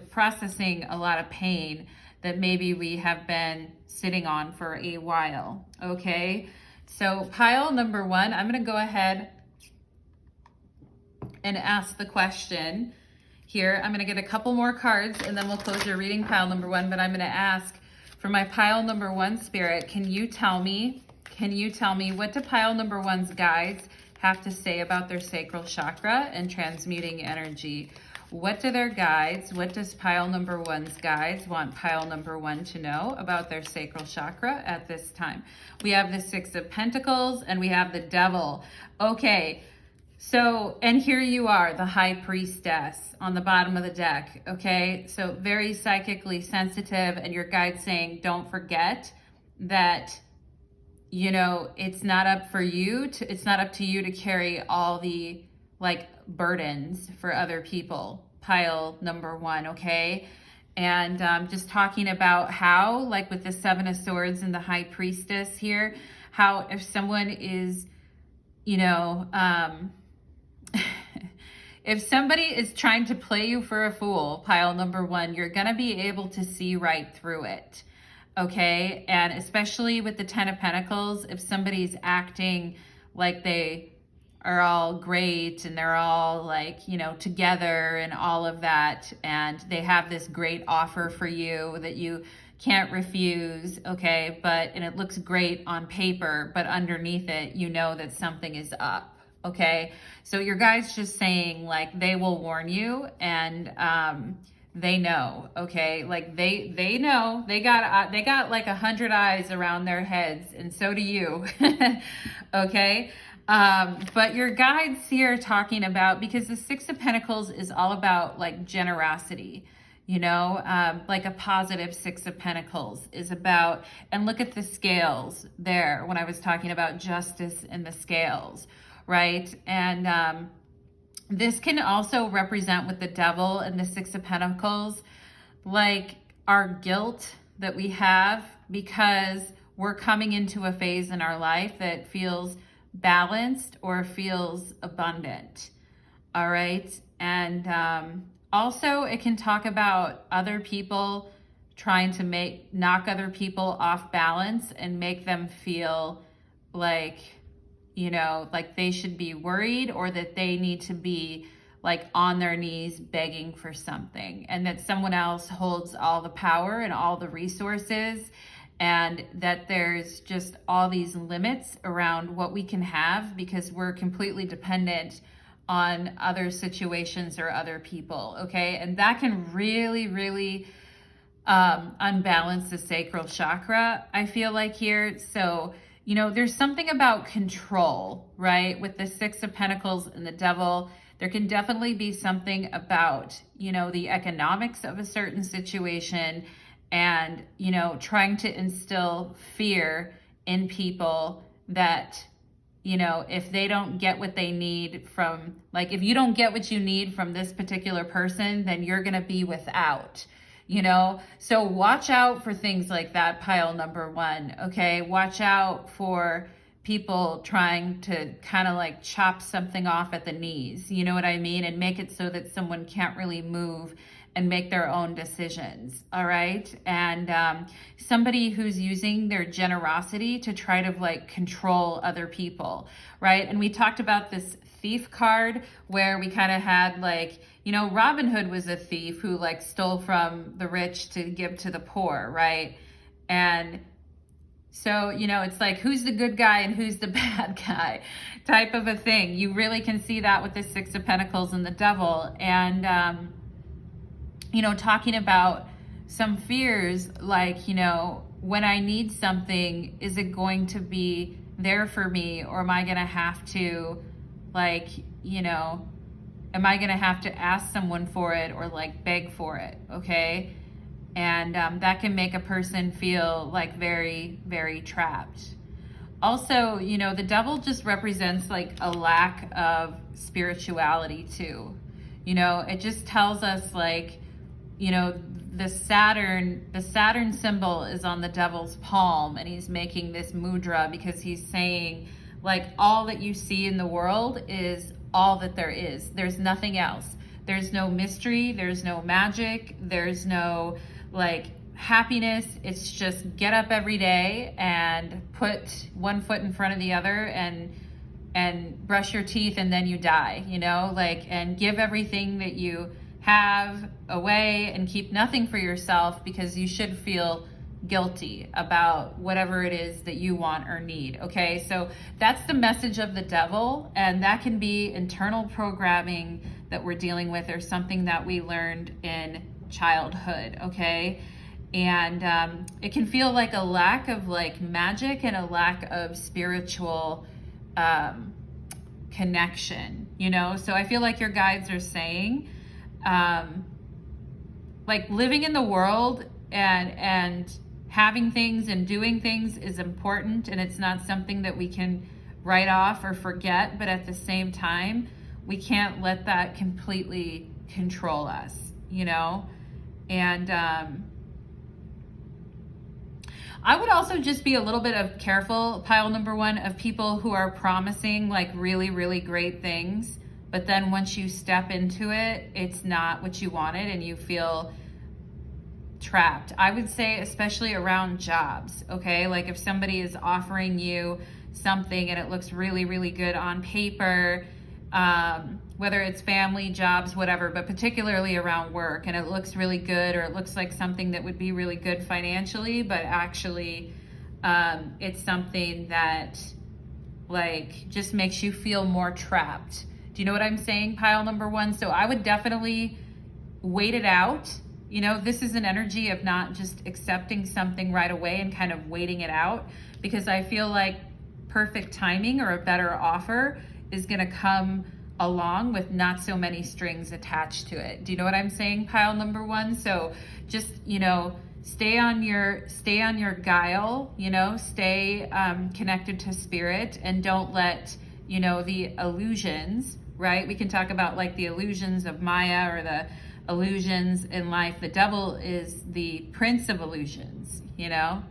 processing a lot of pain that maybe we have been sitting on for a while, okay? So pile number one, I'm gonna go ahead and ask the question here. I'm gonna get a couple more cards and then we'll close your reading, pile number one, but I'm gonna ask for my pile number one spirit, can you tell me what do pile number one's guides have to say about their sacral chakra and transmuting energy? What do their guides, what does pile number one's guides want pile number one to know about their sacral chakra at this time? We have the Six of Pentacles and we have the Devil. Okay, so, and here you are, the High Priestess on the bottom of the deck, okay? So very psychically sensitive, and your guide's saying, don't forget that, it's not up to you to carry all the like burdens for other people, pile number one, okay? And just talking about how, like with the Seven of Swords and the High Priestess here, how if someone is, if somebody is trying to play you for a fool, pile number one, you're going to be able to see right through it. Okay. And especially with the 10 of Pentacles, if somebody's acting like they are all great and they're all like, you know, together and all of that, and they have this great offer for you that you can't refuse, okay, and it looks great on paper, but underneath it, you know that something is up, okay? So your guide's just saying, like, they will warn you, and they know, okay? Like, they know, they got like 100 eyes around their heads, and so do you, okay? But your guides here talking about, because the Six of Pentacles is all about like generosity, you know, like a positive Six of Pentacles is about, and look at the scales there when I was talking about justice in the scales, right? And this can also represent with the Devil and the Six of Pentacles, like our guilt that we have because we're coming into a phase in our life that feels balanced or feels abundant. All right. And also it can talk about other people trying to knock other people off balance and make them feel like, you know, like they should be worried or that they need to be like on their knees begging for something, and that someone else holds all the power and all the resources, and that there's just all these limits around what we can have because we're completely dependent on other situations or other people, okay? And that can really, really unbalance the sacral chakra, I feel like here. So, you know, there's something about control, right? With the Six of Pentacles and the Devil, there can definitely be something about, you know, the economics of a certain situation and, you know, trying to instill fear in people that, you know, if they don't get what they need from, like, if you don't get what you need from this particular person, then you're going to be without, you know? So watch out for things like that, pile number one, okay? Watch out for people trying to kind of like chop something off at the knees, you know what I mean? And make it so that someone can't really move and make their own decisions, all right? And somebody who's using their generosity to try to like control other people, right? And we talked about this thief card where we kind of had like, you know, Robin Hood was a thief who like stole from the rich to give to the poor, right? And so, you know, it's like, who's the good guy and who's the bad guy type of a thing. You really can see that with the Six of Pentacles and the Devil. And, you know, talking about some fears like, you know, when I need something, is it going to be there for me, or am I going to have to like, you know, am I going to have to ask someone for it or like beg for it? Okay. And that can make a person feel like very, very trapped. Also, you know, the Devil just represents like a lack of spirituality too. You know, it just tells us like, you know, the Saturn symbol is on the Devil's palm, and he's making this mudra because he's saying like all that you see in the world is all that there is. There's nothing else. There's no mystery. There's no magic. There's no like happiness. It's just get up every day and put one foot in front of the other and brush your teeth, and then you die, you know, like, and give everything that you have away and keep nothing for yourself, because you should feel guilty about whatever it is that you want or need. Okay, so that's the message of the Devil, and that can be internal programming that we're dealing with, or something that we learned in childhood. Okay, and it can feel like a lack of like magic and a lack of spiritual connection, you know. So I feel like your guides are saying like living in the world and having things and doing things is important, and it's not something that we can write off or forget, but at the same time we can't let that completely control us, you know. And I would also just be a little bit of careful, pile number one, of people who are promising like really, really great things but then once you step into it, it's not what you wanted and you feel trapped. I would say especially around jobs, okay? Like if somebody is offering you something and it looks really, really good on paper, whether it's family, jobs, whatever, but particularly around work, and it looks really good, or it looks like something that would be really good financially, but actually it's something that like just makes you feel more trapped. Do you know what I'm saying, pile number one? So I would definitely wait it out. You know, this is an energy of not just accepting something right away and kind of waiting it out, because I feel like perfect timing or a better offer is going to come along with not so many strings attached to it. Do you know what I'm saying, pile number one? So just, you know, stay on your guile, you know, stay connected to spirit, and don't let, you know, the illusions, right? We can talk about like the illusions of Maya or the illusions in life. The devil is the prince of illusions, you know?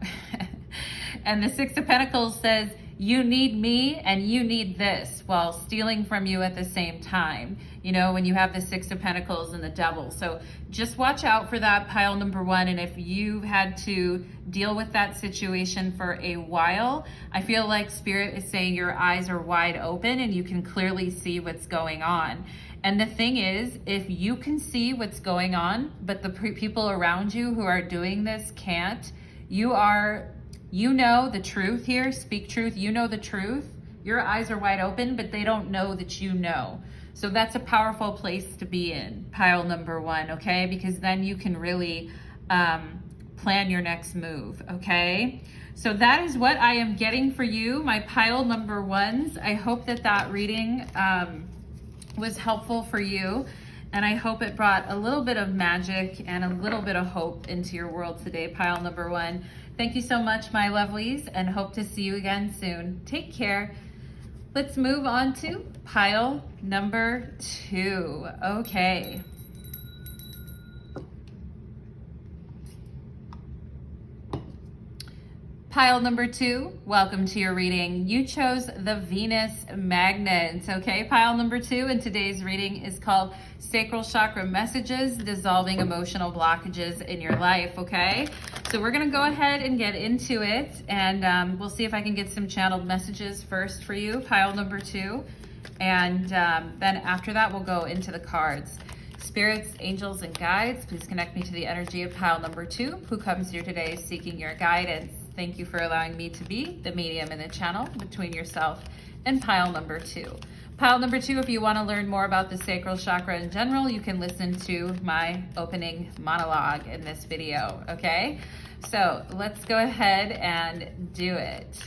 And the Six of Pentacles says, you need me and you need this, while stealing from you at the same time, you know, when you have the Six of Pentacles and the devil. So just watch out for that, pile number one. And if you've had to deal with that situation for a while, I feel like spirit is saying your eyes are wide open and you can clearly see what's going on. And the thing is, if you can see what's going on, but the people around you who are doing this can't, you know the truth here, speak truth, you know the truth. Your eyes are wide open, but they don't know that you know. So that's a powerful place to be in, pile number one, okay? Because then you can really plan your next move, okay? So that is what I am getting for you, my pile number ones. I hope that that reading was helpful for you. And I hope it brought a little bit of magic and a little bit of hope into your world today, pile number one. Thank you so much, my lovelies, and hope to see you again soon. Take care. Let's move on to pile number two. Okay. Pile number two, welcome to your reading. You chose the Venus Magnet, okay? Pile number two in today's reading is called Sacral Chakra Messages, Dissolving Emotional Blockages in Your Life, okay? So we're gonna go ahead and get into it, and we'll see if I can get some channeled messages first for you, pile number two. And then after that, we'll go into the cards. Spirits, angels, and guides, please connect me to the energy of pile number two, who comes here today seeking your guidance. Thank you for allowing me to be the medium in the channel between yourself and pile number two. Pile number two, if you want to learn more about the sacral chakra in general, you can listen to my opening monologue in this video, okay? So let's go ahead and do it.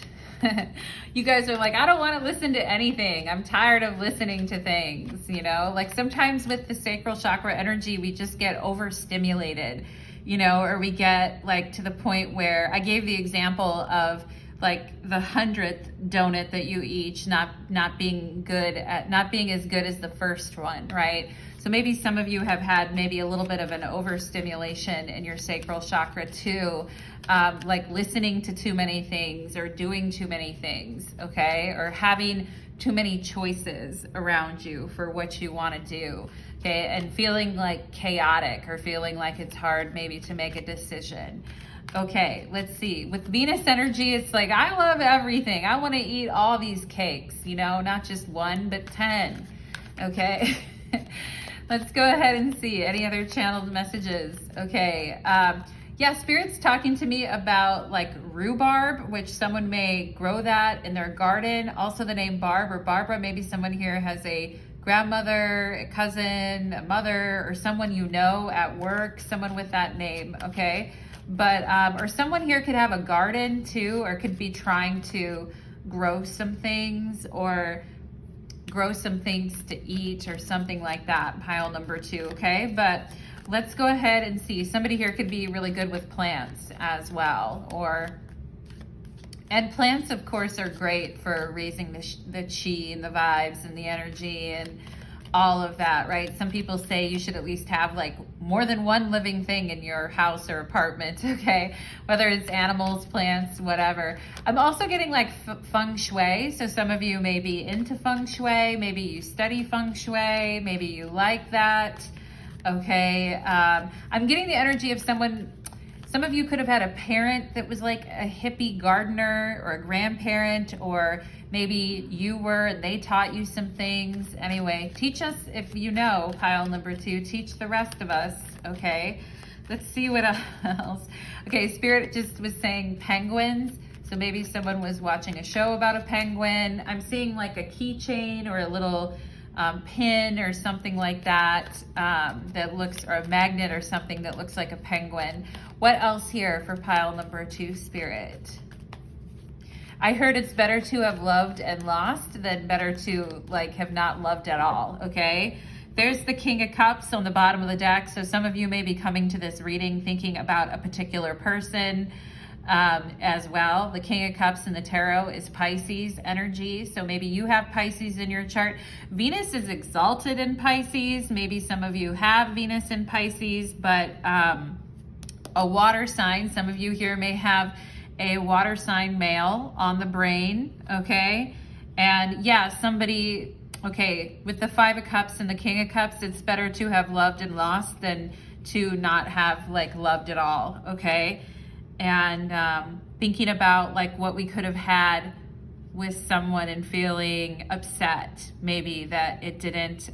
You guys are like, I don't want to listen to anything. I'm tired of listening to things, you know? Like sometimes with the sacral chakra energy, we just get overstimulated, you know, or we get like to the point where I gave the example of like the 100th donut that you eat not being as good as the first one, right? So maybe some of you have had maybe a little bit of an overstimulation in your sacral chakra too, like listening to too many things or doing too many things, okay? Or having too many choices around you for what you want to do, okay? And feeling like chaotic or feeling like it's hard maybe to make a decision. Okay, let's see. With Venus energy, it's like, I love everything. I want to eat all these cakes, you know, not just one, but 10, okay? Let's go ahead and see any other channeled messages. Okay, yeah, Spirit's talking to me about like rhubarb, which someone may grow that in their garden. Also the name Barb or Barbara, maybe someone here has a grandmother, a cousin, a mother, or someone you know at work, someone with that name, okay? But, or someone here could have a garden too, or could be trying to grow some things or grow some things to eat or something like that, pile number two, okay? But let's go ahead and see. Somebody here could be really good with plants as well, and plants, of course, are great for raising the chi and the vibes and the energy and all of that, right? Some people say you should at least have like more than one living thing in your house or apartment, okay? Whether it's animals, plants, whatever. I'm also getting like feng shui. So some of you may be into feng shui. Maybe you study feng shui. Maybe you like that, okay? I'm getting the energy of someone. Some of you could have had a parent that was like a hippie gardener, or a grandparent, or maybe you were and they taught you some things. Anyway, teach us if you know, pile number 2. Teach the rest of us, okay? Let's see what else. Okay, Spirit just was saying penguins. So maybe someone was watching a show about a penguin. I'm seeing like a keychain or a little pin or something like that, that looks, or a magnet or something that looks like a penguin. What else here for pile number 2, Spirit? I heard it's better to have loved and lost than better to like have not loved at all, okay? There's the King of Cups on the bottom of the deck. So some of you may be coming to this reading thinking about a particular person as well. The King of Cups in the tarot is Pisces energy. So maybe you have Pisces in your chart. Venus is exalted in Pisces. Maybe some of you have Venus in Pisces, but a water sign. Some of you here may have a water sign male on the brain, okay? And yeah, somebody, okay, with the 5 of Cups and the King of Cups, it's better to have loved and lost than to not have like loved at all, okay? And thinking about like what we could have had with someone and feeling upset maybe that it didn't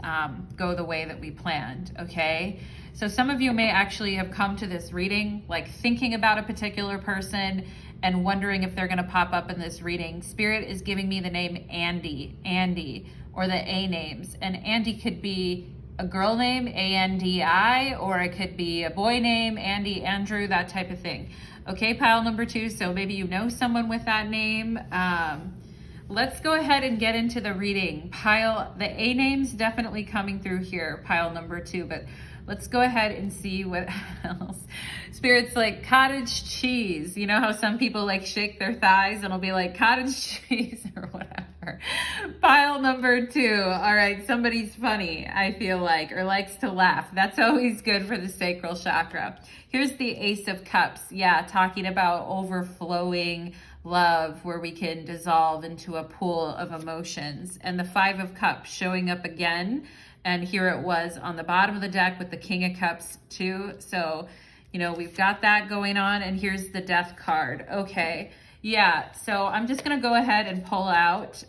go the way that we planned, okay? So some of you may actually have come to this reading like thinking about a particular person and wondering if they're gonna pop up in this reading. Spirit is giving me the name Andy, or the A names. And Andy could be a girl name, A-N-D-I, or it could be a boy name, Andy, Andrew, that type of thing. Okay, pile number 2, so maybe you know someone with that name. Let's go ahead and get into the reading. The A names definitely coming through here, pile number 2, but let's go ahead and see what else. Spirit's like cottage cheese. You know how some people like shake their thighs and it'll be like cottage cheese or whatever. Pile number 2. All right, somebody's funny, I feel like, or likes to laugh. That's always good for the sacral chakra. Here's the Ace of Cups. Yeah, talking about overflowing love where we can dissolve into a pool of emotions. And the 5 of Cups showing up again. And here it was on the bottom of the deck with the King of Cups too. So, you know, we've got that going on. And here's the Death card. Okay. Yeah. So I'm just going to go ahead and pull out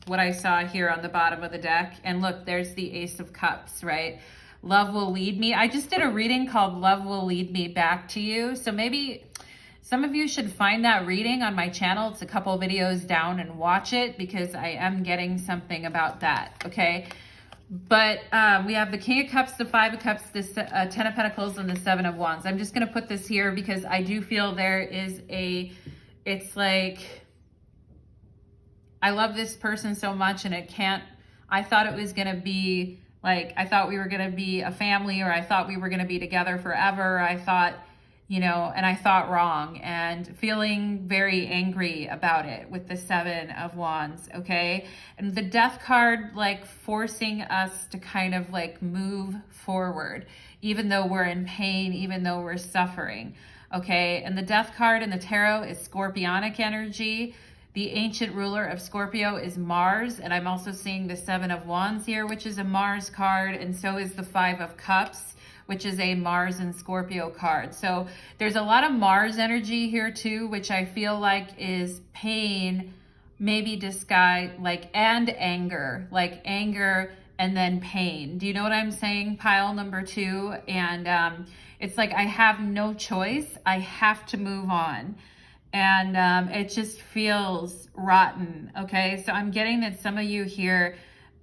what I saw here on the bottom of the deck. And look, there's the Ace of Cups, right? Love will lead me. I just did a reading called Love Will Lead Me Back to You. So maybe some of you should find that reading on my channel. It's a couple videos down and watch it because I am getting something about that. Okay. But we have the King of Cups, the 5 of Cups, the 10 of Pentacles, and the 7 of Wands. I'm just going to put this here because I do feel there is it's like, I love this person so much and I thought it was going to be like, I thought we were going to be a family, or I thought we were going to be together forever. I thought, you know, and I thought wrong, and feeling very angry about it with the 7 of Wands, okay? And the Death card, like forcing us to kind of like move forward, even though we're in pain, even though we're suffering, okay? And the Death card in the tarot is Scorpionic energy. The ancient ruler of Scorpio is Mars, and I'm also seeing the 7 of Wands here, which is a Mars card, and so is the 5 of Cups, which is a Mars and Scorpio card. So there's a lot of Mars energy here too, which I feel like is pain, maybe disguised, and anger and then pain. Do you know what I'm saying? Pile number 2. And it's like, I have no choice. I have to move on. And it just feels rotten, okay? So I'm getting that some of you here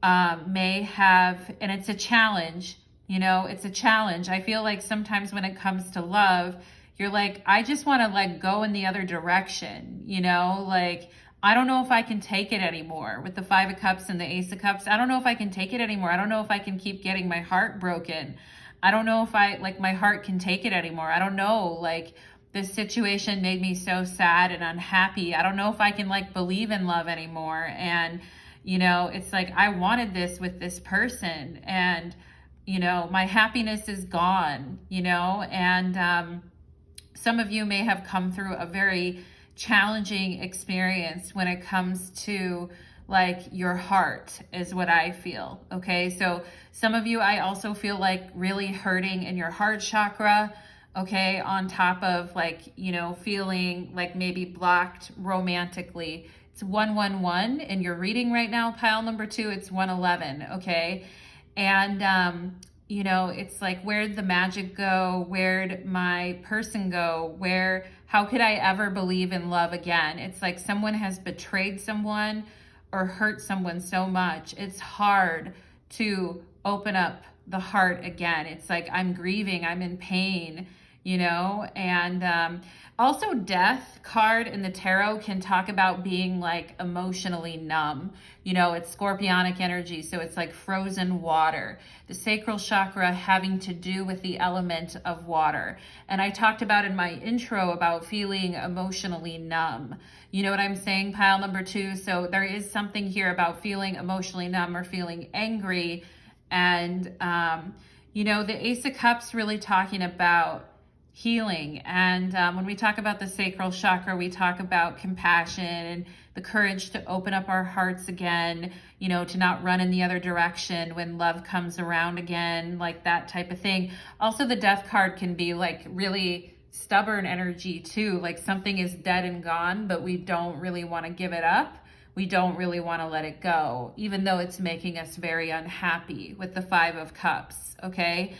may have, and it's a challenge, you know, it's a challenge. I feel like sometimes when it comes to love, you're like, I just want to let go in the other direction, you know, like, I don't know if I can take it anymore with the 5 of Cups and the Ace of Cups. I don't know if I can take it anymore. I don't know if I can keep getting my heart broken. I don't know if my heart can take it anymore. I don't know, this situation made me so sad and unhappy. I don't know if I can believe in love anymore. And, You know, it's like, I wanted this with this person, and, you know, my happiness is gone, you know, and some of you may have come through a very challenging experience when it comes to like your heart, is what I feel. Okay, so some of you, I also feel like really hurting in your heart chakra. Okay, on top of like, you know, feeling like maybe blocked romantically. It's 111 in your reading right now, pile number 2, it's 111. Okay, and you know, it's like, where'd the magic go? Where'd my person go? How could I ever believe in love again? It's like someone has betrayed someone or hurt someone so much. It's hard to open up the heart again. It's like, I'm grieving, I'm in pain, you know, and also death card in the tarot can talk about being like emotionally numb. You know, it's scorpionic energy, so it's like frozen water. The sacral chakra having to do with the element of water. And I talked about in my intro about feeling emotionally numb. You know what I'm saying, pile number 2? So there is something here about feeling emotionally numb or feeling angry. And, you know, the Ace of Cups really talking about healing. And when we talk about the sacral chakra, we talk about compassion and the courage to open up our hearts again, you know, to not run in the other direction when love comes around again, like that type of thing. Also, the death card can be like really stubborn energy too, like something is dead and gone, but we don't really want to give it up. We don't really want to let it go, even though it's making us very unhappy, with the 5 of Cups, okay?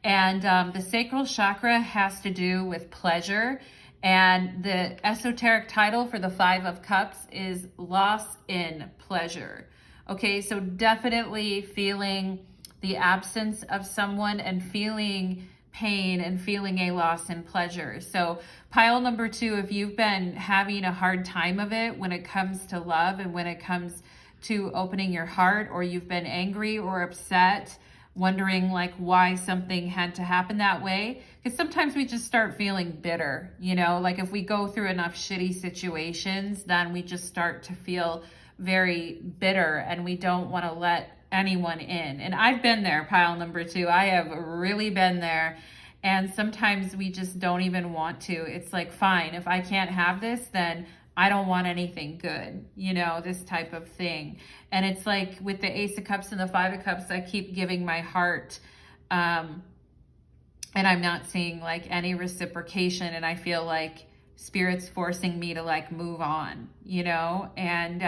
And the sacral chakra has to do with pleasure. And the esoteric title for the 5 of Cups is loss in pleasure. Okay, so definitely feeling the absence of someone and feeling pain and feeling a loss in pleasure. So pile number 2, if you've been having a hard time of it when it comes to love and when it comes to opening your heart, or you've been angry or upset, wondering like why something had to happen that way, because sometimes we just start feeling bitter, you know, like if we go through enough shitty situations, then we just start to feel very bitter and we don't want to let anyone in. And I've been there, pile number 2. I have really been there. And sometimes we just don't even want to. It's like, fine, if I can't have this, then I don't want anything good, you know, this type of thing. And it's like with the Ace of Cups and the 5 of Cups, I keep giving my heart, and I'm not seeing like any reciprocation. And I feel like Spirit's forcing me to like move on, you know? And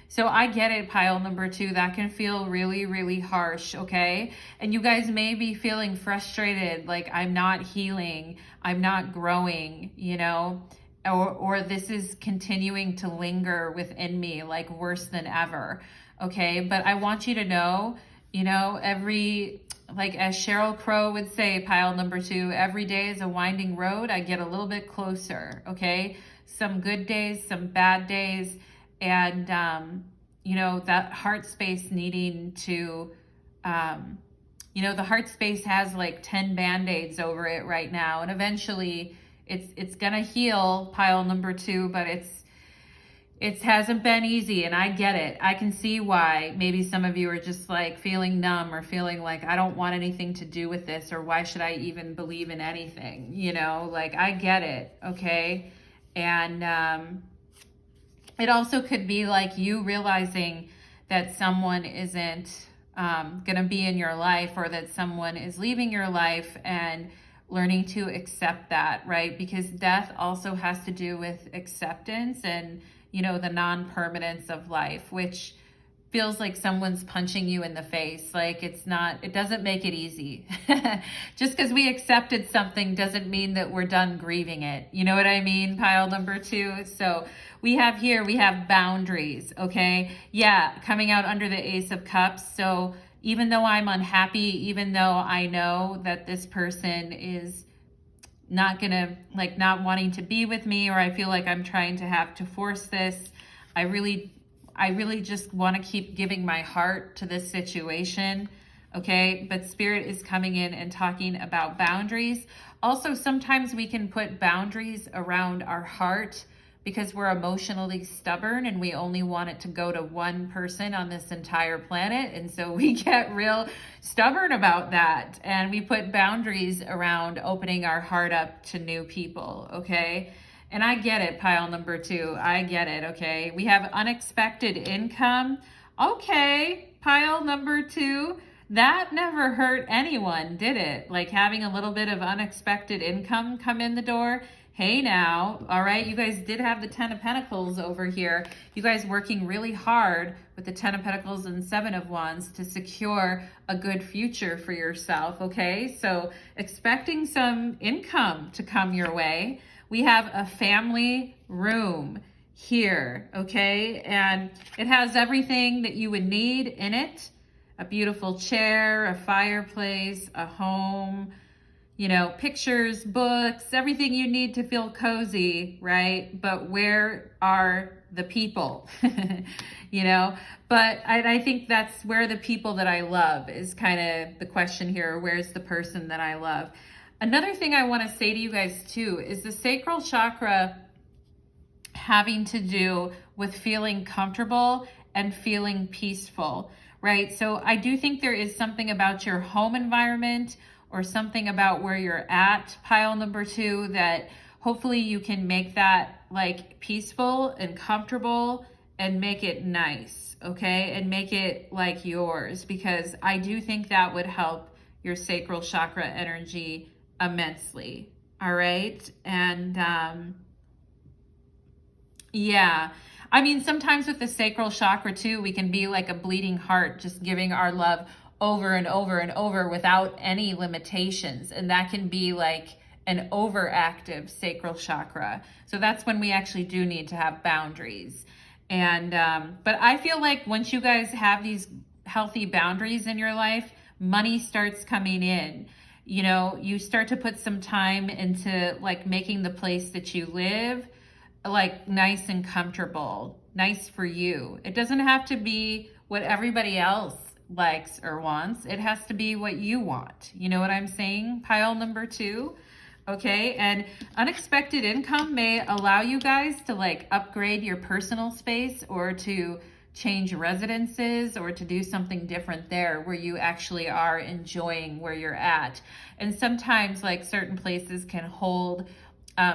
so I get it, pile number 2, that can feel really, really harsh, okay? And you guys may be feeling frustrated, like I'm not healing, I'm not growing, you know? Or this is continuing to linger within me like worse than ever, okay? But I want you to know, you know, like as Sheryl Crow would say, pile number 2, every day is a winding road. I get a little bit closer, okay? Some good days, some bad days, and, you know, that heart space needing to, you know, the heart space has like 10 Band-Aids over it right now, and eventually it's gonna heal, pile number 2, but it hasn't been easy, and I get it. I can see why maybe some of you are just like feeling numb or feeling like I don't want anything to do with this, or why should I even believe in anything, you know, like I get it, okay? And it also could be like you realizing that someone isn't gonna be in your life, or that someone is leaving your life, and learning to accept that, right? Because death also has to do with acceptance and, you know, the non-permanence of life, which feels like someone's punching you in the face. Like it doesn't make it easy. Just because we accepted something doesn't mean that we're done grieving it. You know what I mean? Pile number 2. So we have boundaries, okay? Yeah, coming out under the Ace of Cups. So even though I'm unhappy, even though I know that this person is not wanting to be with me, or I feel like I'm trying to have to force this, I really just want to keep giving my heart to this situation, okay? But Spirit is coming in and talking about boundaries. Also, sometimes we can put boundaries around our heart, because we're emotionally stubborn and we only want it to go to one person on this entire planet. And so we get real stubborn about that. And we put boundaries around opening our heart up to new people, okay? And I get it, pile number 2. I get it, okay? We have unexpected income. Okay, pile number 2. That never hurt anyone, did it? Like having a little bit of unexpected income come in the door. Hey now, all right, you guys did have the 10 of Pentacles over here. You guys working really hard with the 10 of Pentacles and 7 of Wands to secure a good future for yourself, okay? So expecting some income to come your way. We have a family room here, okay? And it has everything that you would need in it. A beautiful chair, a fireplace, a home, you know, pictures, books, everything you need to feel cozy, right? But where are the people? You know, but I think that's where the people that I love is kind of the question here. Where's the person that I love? Another thing I want to say to you guys too is the sacral chakra having to do with feeling comfortable and feeling peaceful, right? So I do think there is something about your home environment or something about where you're at, pile number 2, that hopefully you can make that like peaceful and comfortable and make it nice, okay? And make it like yours, because I do think that would help your sacral chakra energy immensely, all right? And yeah, I mean, sometimes with the sacral chakra too, we can be like a bleeding heart, just giving our love over and over and over without any limitations. And that can be like an overactive sacral chakra. So that's when we actually do need to have boundaries. And, but I feel like once you guys have these healthy boundaries in your life, money starts coming in. You know, you start to put some time into like making the place that you live like nice and comfortable, nice for you. It doesn't have to be what everybody else likes or wants. It has to be what you want. You know what I'm saying? Pile number 2. Okay. And unexpected income may allow you guys to like upgrade your personal space or to change residences or to do something different there where you actually are enjoying where you're at. And sometimes like certain places can hold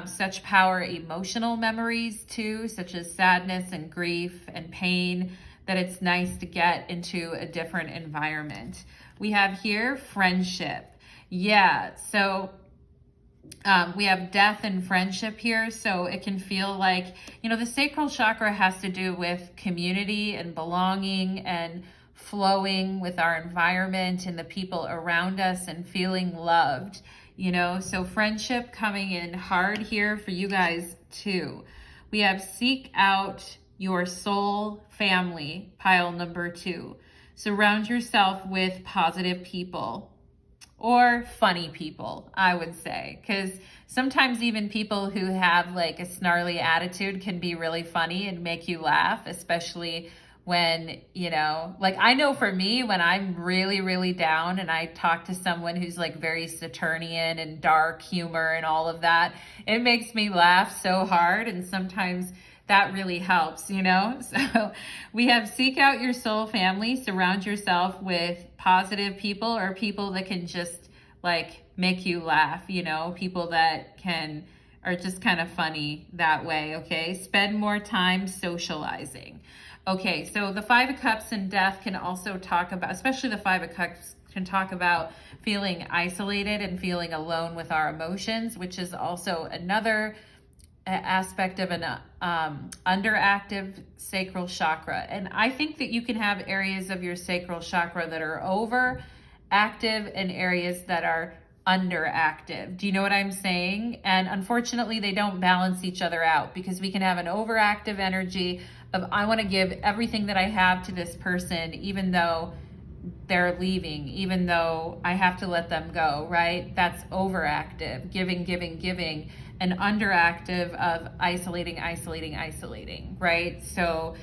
such power emotional memories too, such as sadness and grief and pain, that it's nice to get into a different environment. We have here friendship. Yeah, so we have death and friendship here. So it can feel like, you know, the sacral chakra has to do with community and belonging and flowing with our environment and the people around us and feeling loved. You know, so friendship coming in hard here for you guys too. We have seek out your soul family, pile number 2. Surround yourself with positive people or funny people, I would say, because sometimes even people who have like a snarly attitude can be really funny and make you laugh, especially when, you know, like I know for me, when I'm really, really down and I talk to someone who's like very Saturnian and dark humor and all of that, it makes me laugh so hard. And sometimes that really helps, you know? So we have seek out your soul family, surround yourself with positive people or people that can just like make you laugh, you know, people that are just kind of funny that way, okay? Spend more time socializing. Okay, so the 5 of Cups and death can also talk about, especially the 5 of Cups can talk about feeling isolated and feeling alone with our emotions, which is also another aspect of an underactive sacral chakra. And I think that you can have areas of your sacral chakra that are overactive and areas that are underactive. Do you know what I'm saying? And unfortunately, they don't balance each other out, because we can have an overactive energy of I want to give everything that I have to this person, even though they're leaving, even though I have to let them go, right? That's overactive, giving, and underactive of isolating, right? So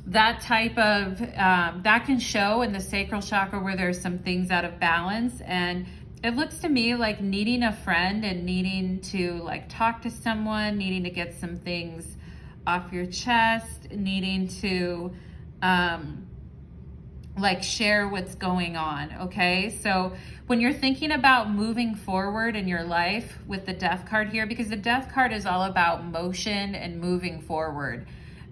that type of, that can show in the sacral chakra where there's some things out of balance. And it looks to me like needing a friend and needing to like talk to someone, needing to get some things off your chest, needing to like share what's going on, okay? So when you're thinking about moving forward in your life with the Death card here, because the Death card is all about motion and moving forward,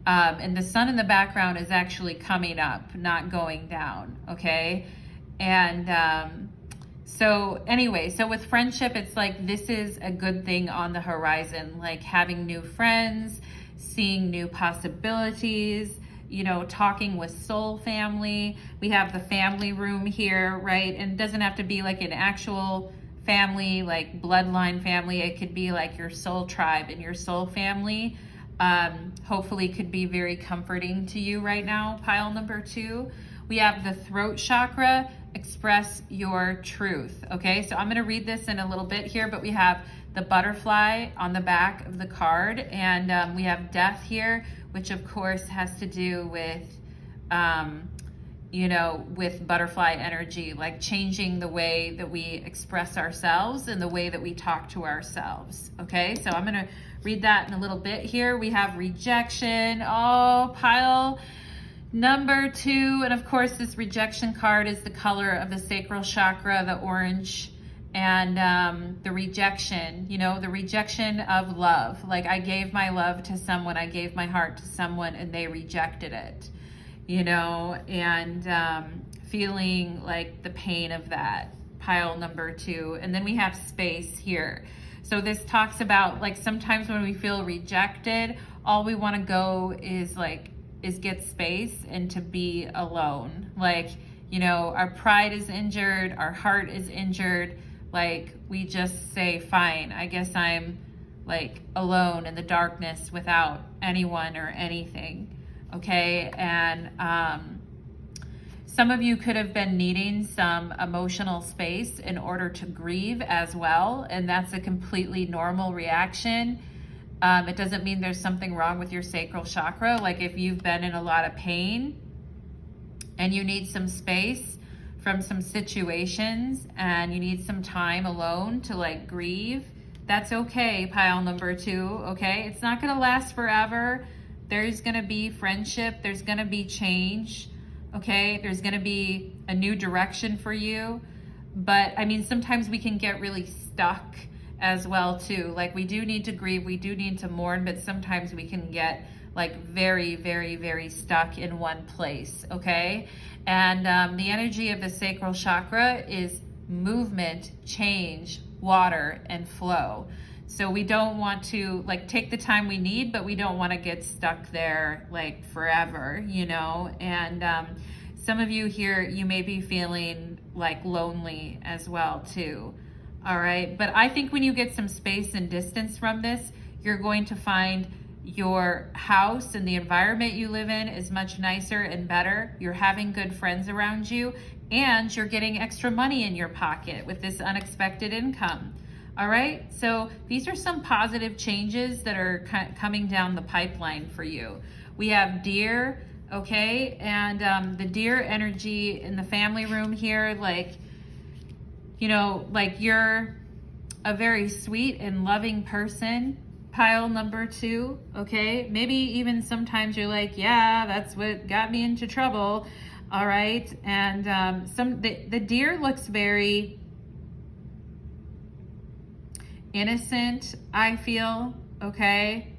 and the sun in the background is actually coming up, not going down, okay? And so anyway, so with friendship, it's like this is a good thing on the horizon, like having new friends, seeing new possibilities, you know, talking with soul family. We have the family room here, right? And it doesn't have to be like an actual family, like bloodline family. It could be like your soul tribe and your soul family. Hopefully could be very comforting to you right now, pile number 2. We have the throat chakra, express your truth. Okay, so I'm going to read this in a little bit here, but we have the butterfly on the back of the card, and we have death here, which of course has to do with, you know, with butterfly energy, like changing the way that we express ourselves and the way that we talk to ourselves. Okay, so I'm going to read that in a little bit here. We have rejection. Oh, pile number 2, and of course this rejection card is the color of the sacral chakra, the orange, and the rejection, you know, the rejection of love. Like I gave my love to someone, I gave my heart to someone, and they rejected it, you know, and feeling like the pain of that, pile number 2. And then we have space here. So this talks about like sometimes when we feel rejected, all we want to go is get space and to be alone. Like, you know, our pride is injured, our heart is injured. Like we just say, fine, I guess I'm like alone in the darkness without anyone or anything. Okay. And some of you could have been needing some emotional space in order to grieve as well. And that's a completely normal reaction. It doesn't mean there's something wrong with your sacral chakra. Like if you've been in a lot of pain and you need some space from some situations and you need some time alone to like grieve, that's okay, pile number 2, okay? It's not gonna last forever. There's gonna be friendship, there's gonna be change, okay? There's gonna be a new direction for you. But I mean, sometimes we can get really stuck as well too. Like we do need to grieve, we do need to mourn, but sometimes we can get like very, very, very stuck in one place, okay? And the energy of the sacral chakra is movement, change, water, and flow. So we don't want to like take the time we need, but we don't want to get stuck there like forever, you know? And some of you here, you may be feeling like lonely as well too. All right, but I think when you get some space and distance from this, you're going to find your house and the environment you live in is much nicer and better. You're having good friends around you, and you're getting extra money in your pocket with this unexpected income. All right, so these are some positive changes that are coming down the pipeline for you. We have deer, okay, and the deer energy in the family room here, like, you know, like you're a very sweet and loving person, pile number 2, okay? Maybe even sometimes you're like, yeah, that's what got me into trouble, all right? And the deer looks very innocent, I feel, okay?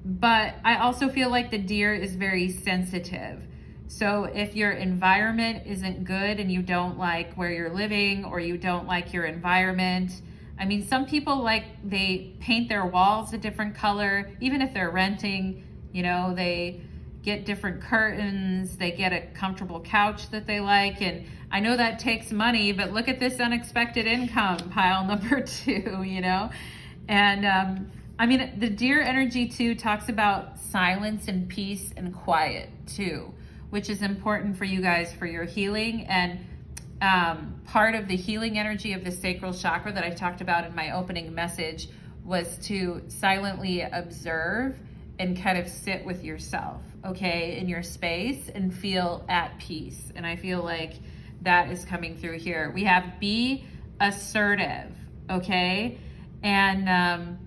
But I also feel like the deer is very sensitive. So if your environment isn't good and you don't like where you're living or you don't like your environment, I mean, some people like they paint their walls a different color, even if they're renting, you know, they get different curtains, they get a comfortable couch that they like. And I know that takes money, but look at this unexpected income, pile number 2, you know? And I mean, the deer energy too talks about silence and peace and quiet too, which is important for you guys for your healing. And part of the healing energy of the sacral chakra that I talked about in my opening message was to silently observe and kind of sit with yourself, okay, in your space and feel at peace. And I feel like that is coming through here. We have be assertive, okay? And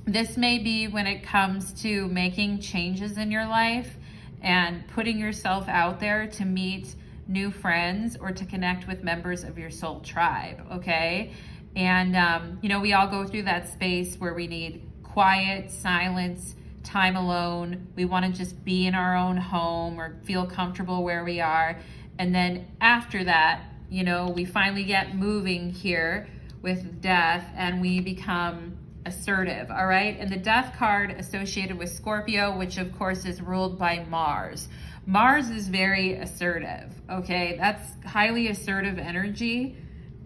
This may be when it comes to making changes in your life and putting yourself out there to meet new friends or to connect with members of your soul tribe, okay? And, we all go through that space where we need quiet, silence, time alone. We want to just be in our own home or feel comfortable where we are. And then after that, we finally get moving here with death and we become assertive, all right? And the death card associated with Scorpio, which of course is ruled by Mars. Mars is very assertive, okay? That's highly assertive energy.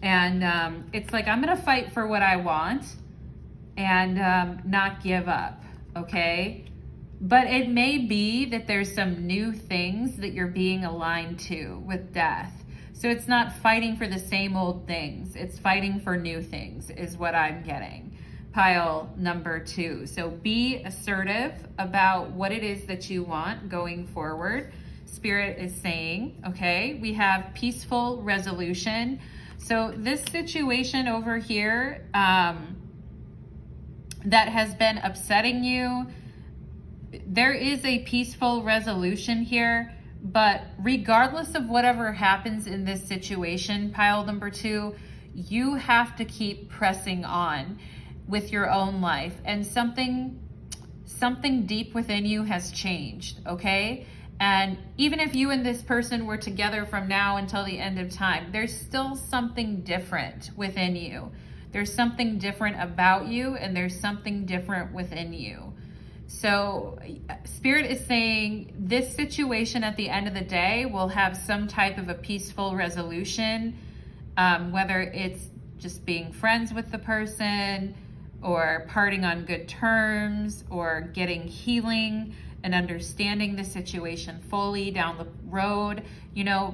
And it's like, I'm gonna fight for what I want and not give up, okay? But it may be that there's some new things that you're being aligned to with death. So it's not fighting for the same old things. It's fighting for new things is what I'm getting. Pile number 2. So be assertive about what it is that you want going forward. Spirit is saying, okay, we have peaceful resolution. So this situation over here that has been upsetting you, there is a peaceful resolution here, but regardless of whatever happens in this situation, pile number 2, you have to keep pressing on with your own life, and something deep within you has changed, okay? And even if you and this person were together from now until the end of time, there's still something different within you. There's something different about you, and there's something different within you. So Spirit is saying this situation at the end of the day will have some type of a peaceful resolution, whether it's just being friends with the person, or parting on good terms, or getting healing and understanding the situation fully down the road,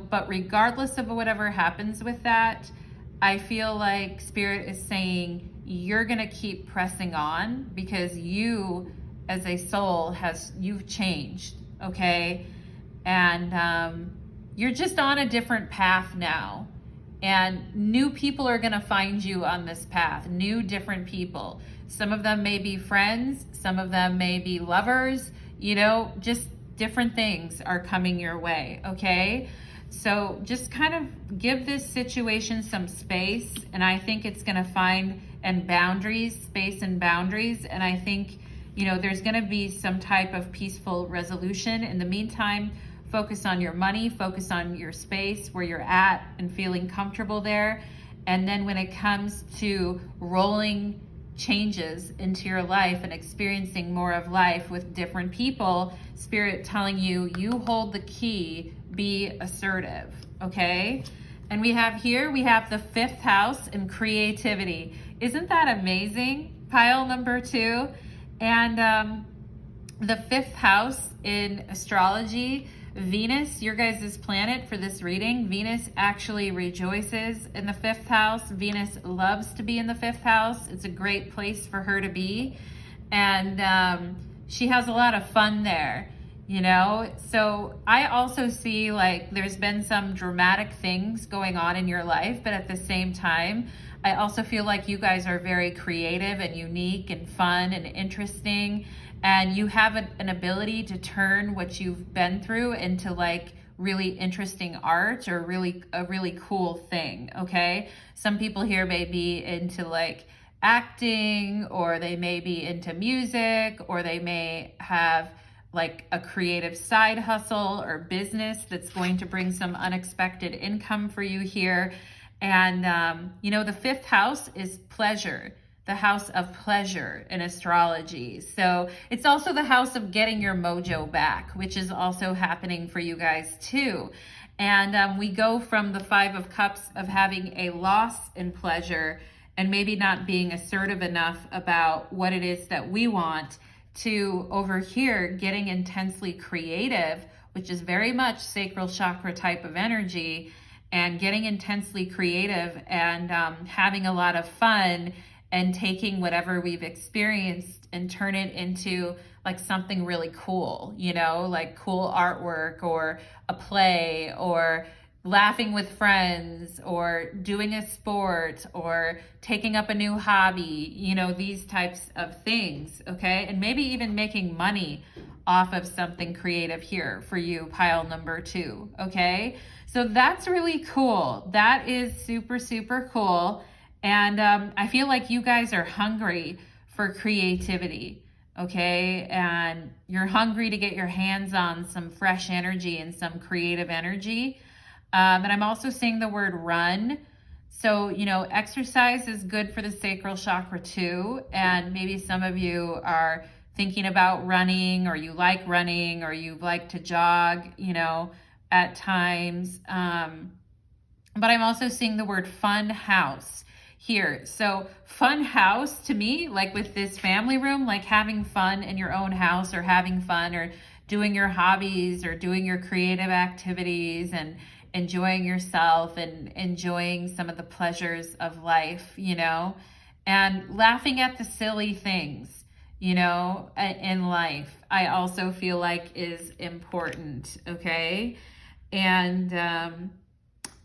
but regardless of whatever happens with that, I feel like Spirit is saying you're gonna keep pressing on because you as a soul you've changed, okay? And you're just on a different path now. And new people are going to find you on this path, new different people. Some of them may be friends, some of them may be lovers, just different things are coming your way, okay? So just kind of give this situation some space, and I think it's going to find space and boundaries, and I think, there's going to be some type of peaceful resolution. In the meantime, focus on your money, focus on your space where you're at and feeling comfortable there. And then when it comes to rolling changes into your life and experiencing more of life with different people, Spirit telling you, you hold the key, be assertive, okay? And we have the 5th house in creativity. Isn't that amazing? Pile number 2. And the 5th house in astrology, Venus, your guys' planet for this reading, Venus actually rejoices in the 5th house. Venus loves to be in the 5th house. It's a great place for her to be. And she has a lot of fun there, So I also see like there's been some dramatic things going on in your life, but at the same time, I also feel like you guys are very creative and unique and fun and interesting. And you have an ability to turn what you've been through into like really interesting art or a really cool thing, okay? Some people here may be into like acting, or they may be into music, or they may have like a creative side hustle or business that's going to bring some unexpected income for you here. And, the 5th house is pleasure. The house of pleasure in astrology. So it's also the house of getting your mojo back, which is also happening for you guys too. And we go from the 5 of Cups of having a loss in pleasure and maybe not being assertive enough about what it is that we want, to over here getting intensely creative, which is very much sacral chakra type of energy, and getting intensely creative and having a lot of fun and taking whatever we've experienced and turn it into like something really cool, like cool artwork or a play or laughing with friends or doing a sport or taking up a new hobby, you know, these types of things, okay? And maybe even making money off of something creative here for you, pile number 2, okay? So that's really cool. That is super, super cool. And I feel like you guys are hungry for creativity, okay? And you're hungry to get your hands on some fresh energy and some creative energy. And I'm also seeing the word run. So, you know, exercise is good for the sacral chakra too. And maybe some of you are thinking about running, or you like running, or you like to jog, you know, at times. But I'm also seeing the word fun house here. So fun house to me, like with this family room, like having fun in your own house, or having fun, or doing your hobbies, or doing your creative activities, and enjoying yourself and enjoying some of the pleasures of life, you know, and laughing at the silly things, you know, in life, I also feel like is important, okay? And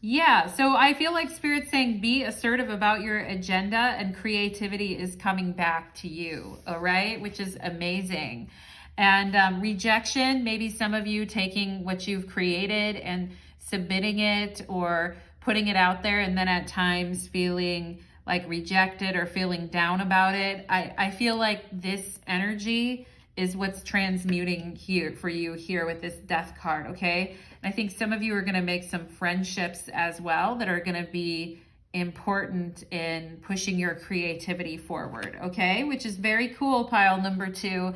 yeah, so I feel like Spirit's saying be assertive about your agenda, and creativity is coming back to you, all right? Which is amazing. And rejection, maybe some of you taking what you've created and submitting it or putting it out there, and then at times feeling like rejected or feeling down about it. I feel like this energy is what's transmuting here for you here with this death card, okay? And I think some of you are going to make some friendships as well that are going to be important in pushing your creativity forward, okay? Which is very cool, pile number 2.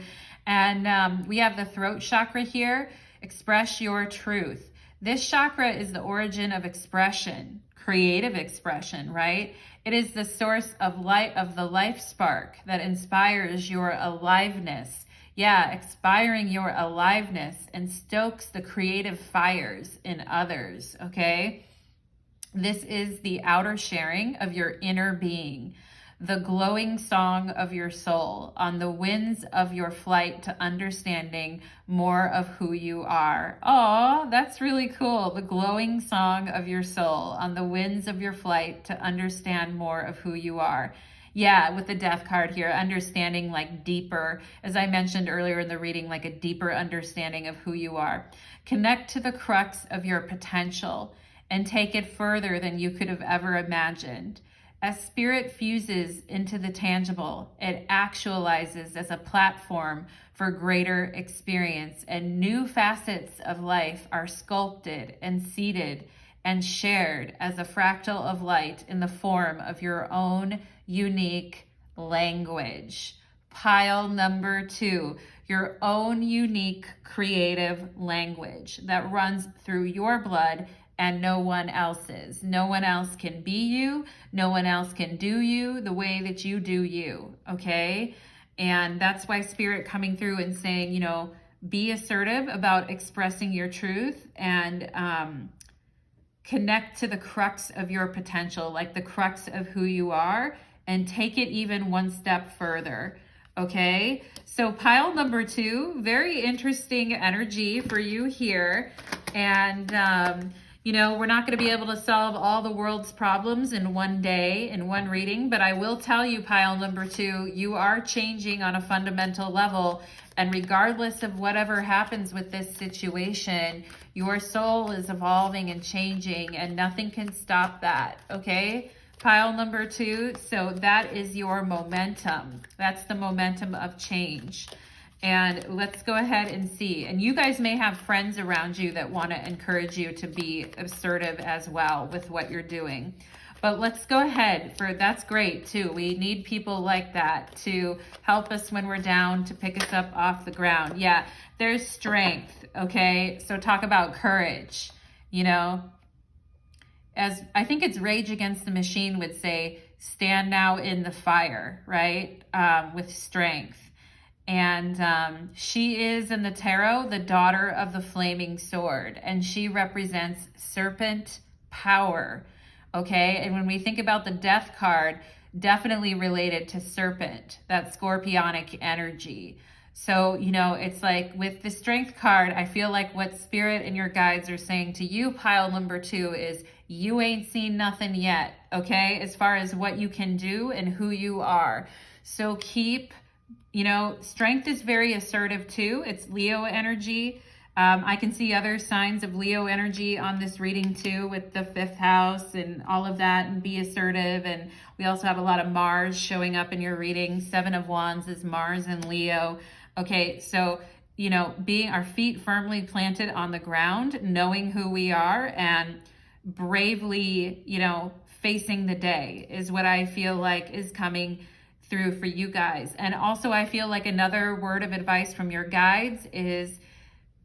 And we have the throat chakra here. Express your truth. This chakra is the origin of expression, creative expression, right? It is the source of light, of the life spark that inspires your aliveness. Yeah, inspiring your aliveness and stokes the creative fires in others, okay? This is the outer sharing of your inner being, the glowing song of your soul on the winds of your flight to understanding more of who you are. Oh, that's really cool. The glowing song of your soul on the winds of your flight to understand more of who you are. Yeah, with the death card here, understanding like deeper, as I mentioned earlier in the reading, like a deeper understanding of who you are. Connect to the crux of your potential and take it further than you could have ever imagined. As spirit fuses into the tangible, it actualizes as a platform for greater experience, and new facets of life are sculpted and seeded and shared as a fractal of light in the form of your own unique language. Pile number 2, your own unique creative language that runs through your blood and no one else's. No one else can be you. No one else can do you the way that you do you, okay? And that's why Spirit coming through and saying, you know, be assertive about expressing your truth, and connect to the crux of your potential, like the crux of who you are, and take it even one step further, okay? So pile number 2, very interesting energy for you here. And you know, we're not going to be able to solve all the world's problems in one day, in one reading, but I will tell you, pile number 2, you are changing on a fundamental level. And regardless of whatever happens with this situation, your soul is evolving and changing, and nothing can stop that, okay? Pile number 2, so that is your momentum. That's the momentum of change. And let's go ahead and see. And you guys may have friends around you that want to encourage you to be assertive as well with what you're doing. But let's go ahead that's great too. We need people like that to help us when we're down, to pick us up off the ground. Yeah, there's strength, okay? So talk about courage, you know. As I think it's Rage Against the Machine would say, stand now in the fire, right? With strength. And she is in the tarot the daughter of the flaming sword, and she represents serpent power, okay? And when we think about the death card, definitely related to serpent, that scorpionic energy. So, you know, it's like with the Strength card, I feel like what Spirit and your guides are saying to you, pile number 2, is you ain't seen nothing yet, okay? As far as what you can do and who you are. So keep, you know, Strength is very assertive too. It's Leo energy. I can see other signs of Leo energy on this reading too, with the 5th house and all of that, and be assertive. And we also have a lot of Mars showing up in your reading. 7 of Wands is Mars and Leo. Okay, so, you know, being our feet firmly planted on the ground, knowing who we are, and bravely, you know, facing the day is what I feel like is coming through for you guys. And also I feel like another word of advice from your guides is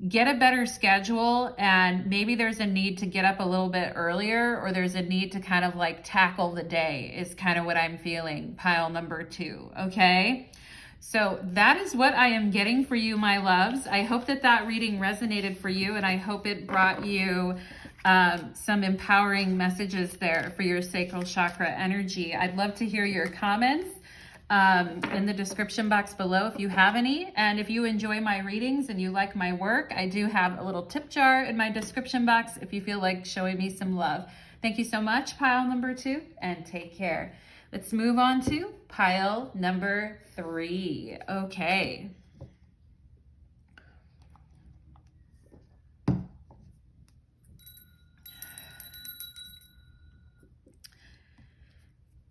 get a better schedule, and maybe there's a need to get up a little bit earlier, or there's a need to kind of like tackle the day is kind of what I'm feeling, pile number 2, okay? So that is what I am getting for you, my loves. I hope that that reading resonated for you, and I hope it brought you some empowering messages there for your sacral chakra energy. I'd love to hear your comments in the description box below if you have any. And if you enjoy my readings and you like my work, I do have a little tip jar in my description box if you feel like showing me some love. Thank you so much, pile number 2, and take care. Let's move on to pile number 3. Okay.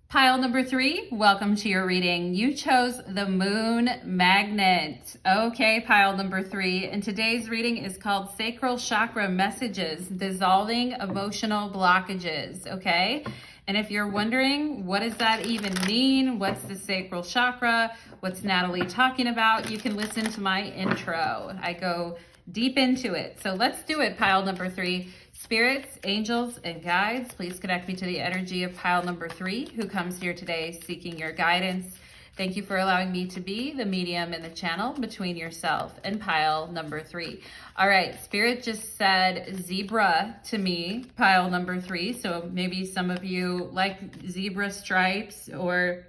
Pile number 3, welcome to your reading. You chose the Moon Magnet. Okay, pile number 3. And today's reading is called Sacral Chakra Messages, Dissolving Emotional Blockages. Okay? And if you're wondering, what does that even mean? What's the sacral chakra? What's Natalie talking about? You can listen to my intro. I go deep into it. So let's do it, pile number 3. Spirits, angels, and guides, please connect me to the energy of pile number 3, who comes here today seeking your guidance. Thank you for allowing me to be the medium in the channel between yourself and pile number 3. All right, Spirit just said zebra to me, pile number 3. So maybe some of you like zebra stripes, or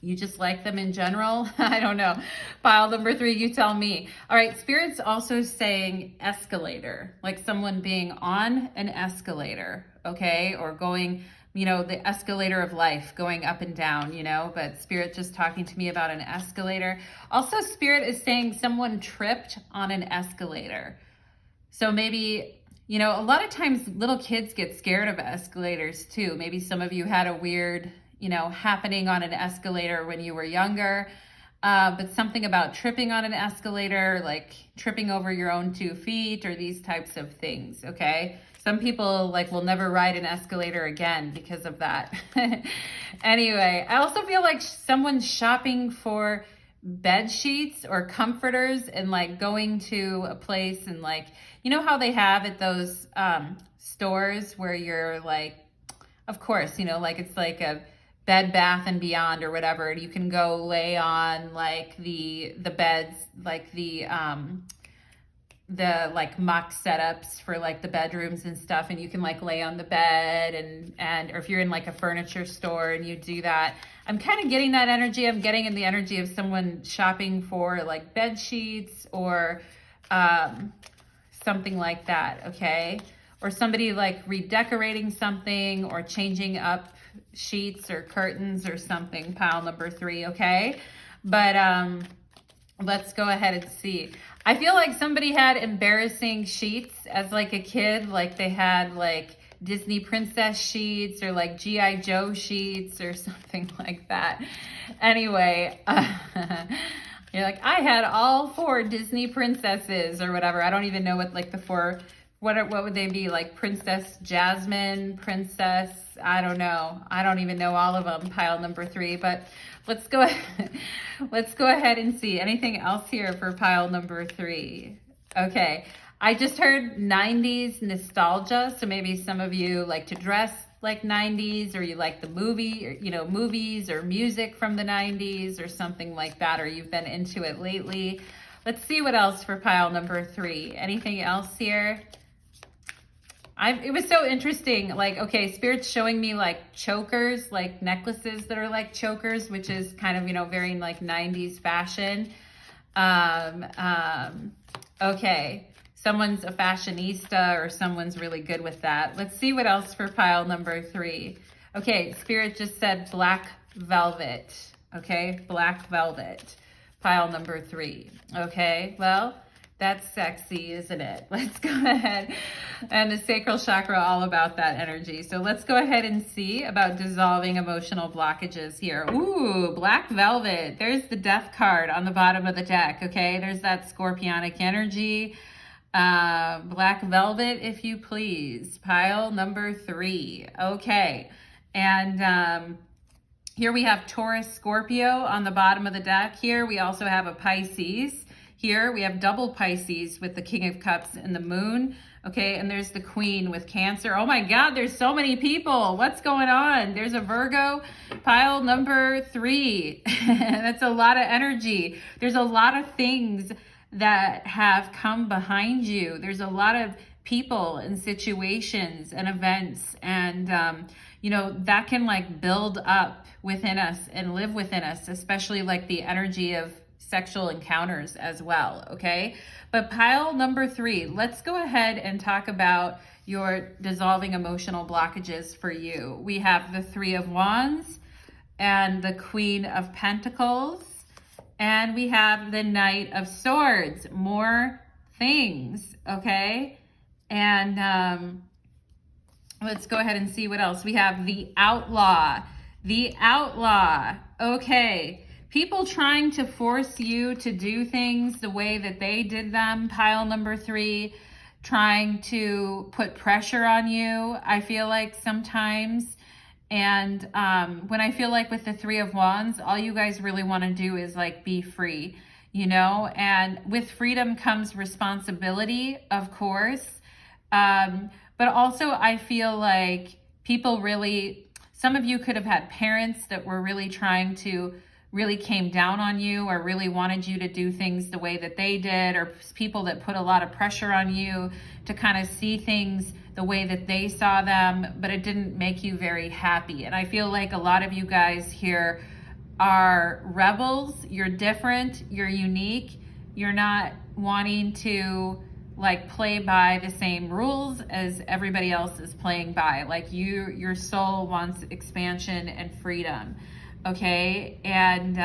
you just like them in general. I don't know. Pile number 3, you tell me. All right, Spirit's also saying escalator, like someone being on an escalator, okay? Or going, you know, the escalator of life, going up and down, you know, but Spirit just talking to me about an escalator. Also, Spirit is saying someone tripped on an escalator. So maybe, you know, a lot of times little kids get scared of escalators too. Maybe some of you had a weird, you know, happening on an escalator when you were younger, but something about tripping on an escalator, like tripping over your own 2 feet, or these types of things, okay? Some people like will never ride an escalator again because of that. Anyway, I also feel like someone's shopping for bed sheets or comforters, and like going to a place, and like, you know how they have at those stores where you're like, of course, you know, like it's like a Bed Bath and Beyond or whatever, and you can go lay on like the beds, like the like mock setups for like the bedrooms and stuff, and you can like lay on the bed, and or if you're in like a furniture store and you do that. I'm kind of getting that energy. I'm getting in the energy of someone shopping for like bed sheets or something like that, okay? Or somebody like redecorating something or changing up sheets or curtains or something, pile number 3, okay? But let's go ahead and see. I feel like somebody had embarrassing sheets as like a kid, like they had like Disney princess sheets or like G.I. Joe sheets or something like that. Anyway, you're like, I had all 4 Disney princesses or whatever. I don't even know what like the 4, what would they be, like Princess Jasmine, Princess, I don't know. I don't even know all of them, pile number 3, but let's go ahead and see. Anything else here for pile number 3? Okay, I just heard 90s nostalgia. So maybe some of you like to dress like 90s, or you like the movie, or, you know, movies or music from the 90s or something like that, or you've been into it lately. Let's see what else for pile number 3. Anything else here? It was so interesting. Like, okay, Spirit's showing me like chokers, like necklaces that are like chokers, which is kind of, you know, very like 90s fashion. Okay. Someone's a fashionista or someone's really good with that. Let's see what else for pile number 3. Okay, Spirit just said black velvet. Okay, black velvet. Pile number 3. Okay, well, that's sexy, isn't it? Let's go ahead. And the sacral chakra, all about that energy. So let's go ahead and see about dissolving emotional blockages here. Ooh, black velvet. There's the death card on the bottom of the deck. Okay, there's that scorpionic energy. Black velvet, if you please. Pile number 3. Okay, and here we have Taurus, Scorpio on the bottom of the deck. Here we also have a Pisces. Here we have double Pisces with the King of Cups and the Moon. Okay, and there's the Queen with Cancer. Oh my God, there's so many people. What's going on? There's a Virgo, pile number 3. That's a lot of energy. There's a lot of things that have come behind you. There's a lot of people and situations and events, and you know, that can like build up within us and live within us, especially like the energy of sexual encounters as well. Okay, but pile number 3, let's go ahead and talk about your dissolving emotional blockages for you. We have the 3 of Wands and the Queen of Pentacles, and we have the Knight of Swords. More things. Okay, and let's go ahead and see what else. We have the Outlaw. The Outlaw. Okay. People trying to force you to do things the way that they did them. Pile number 3. Trying to put pressure on you, I feel like sometimes. And when I feel like with the 3 of Wands, all you guys really want to do is like be free, you know? And with freedom comes responsibility, of course. But also I feel like people really, some of you could have had parents that were really trying to, really came down on you or really wanted you to do things the way that they did, or people that put a lot of pressure on you to kind of see things the way that they saw them, but it didn't make you very happy. And I feel like a lot of you guys here are rebels. You're different, you're unique. You're not wanting to like play by the same rules as everybody else is playing by. Like your soul wants expansion and freedom. Okay, and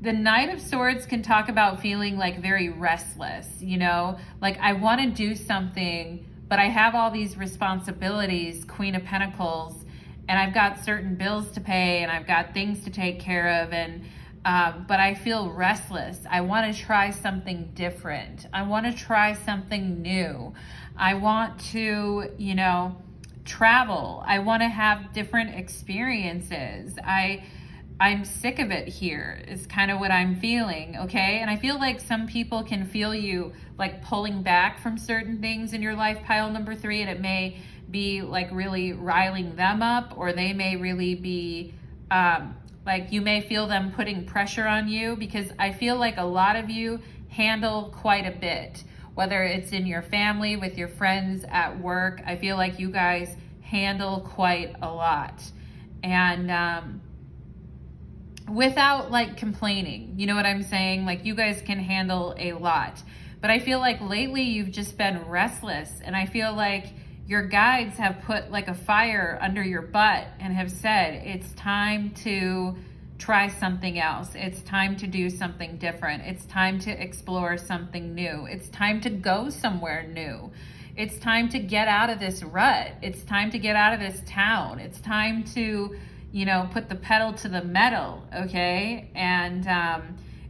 the Knight of Swords can talk about feeling like very restless, you know, like I want to do something, but I have all these responsibilities, Queen of Pentacles, and I've got certain bills to pay and I've got things to take care of, and but I feel restless. I want to try something different. I want to try something new. I want to, you know, travel. I want to have different experiences. I'm sick of it here is kind of what I'm feeling, okay? And I feel like some people can feel you like pulling back from certain things in your life, pile number 3, and it may be like really riling them up, or they may really be like you may feel them putting pressure on you, because I feel like a lot of you handle quite a bit, whether it's in your family, with your friends, at work. I feel like you guys handle quite a lot. And without like complaining, you know what I'm saying? Like you guys can handle a lot, but I feel like lately you've just been restless, and I feel like your guides have put like a fire under your butt and have said, it's time to try something else. It's time to do something different. It's time to explore something new. It's time to go somewhere new. It's time to get out of this rut. It's time to get out of this town. It's time to, you know, put the pedal to the metal, okay? And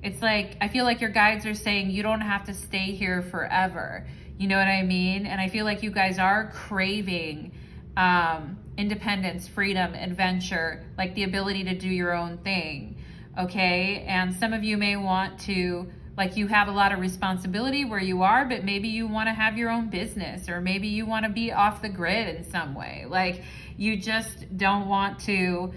it's like, I feel like your guides are saying you don't have to stay here forever. You know what I mean? And I feel like you guys are craving independence, freedom, adventure, like the ability to do your own thing, okay? And some of you may want to, like you have a lot of responsibility where you are, but maybe you want to have your own business, or maybe you want to be off the grid in some way. Like you just don't want to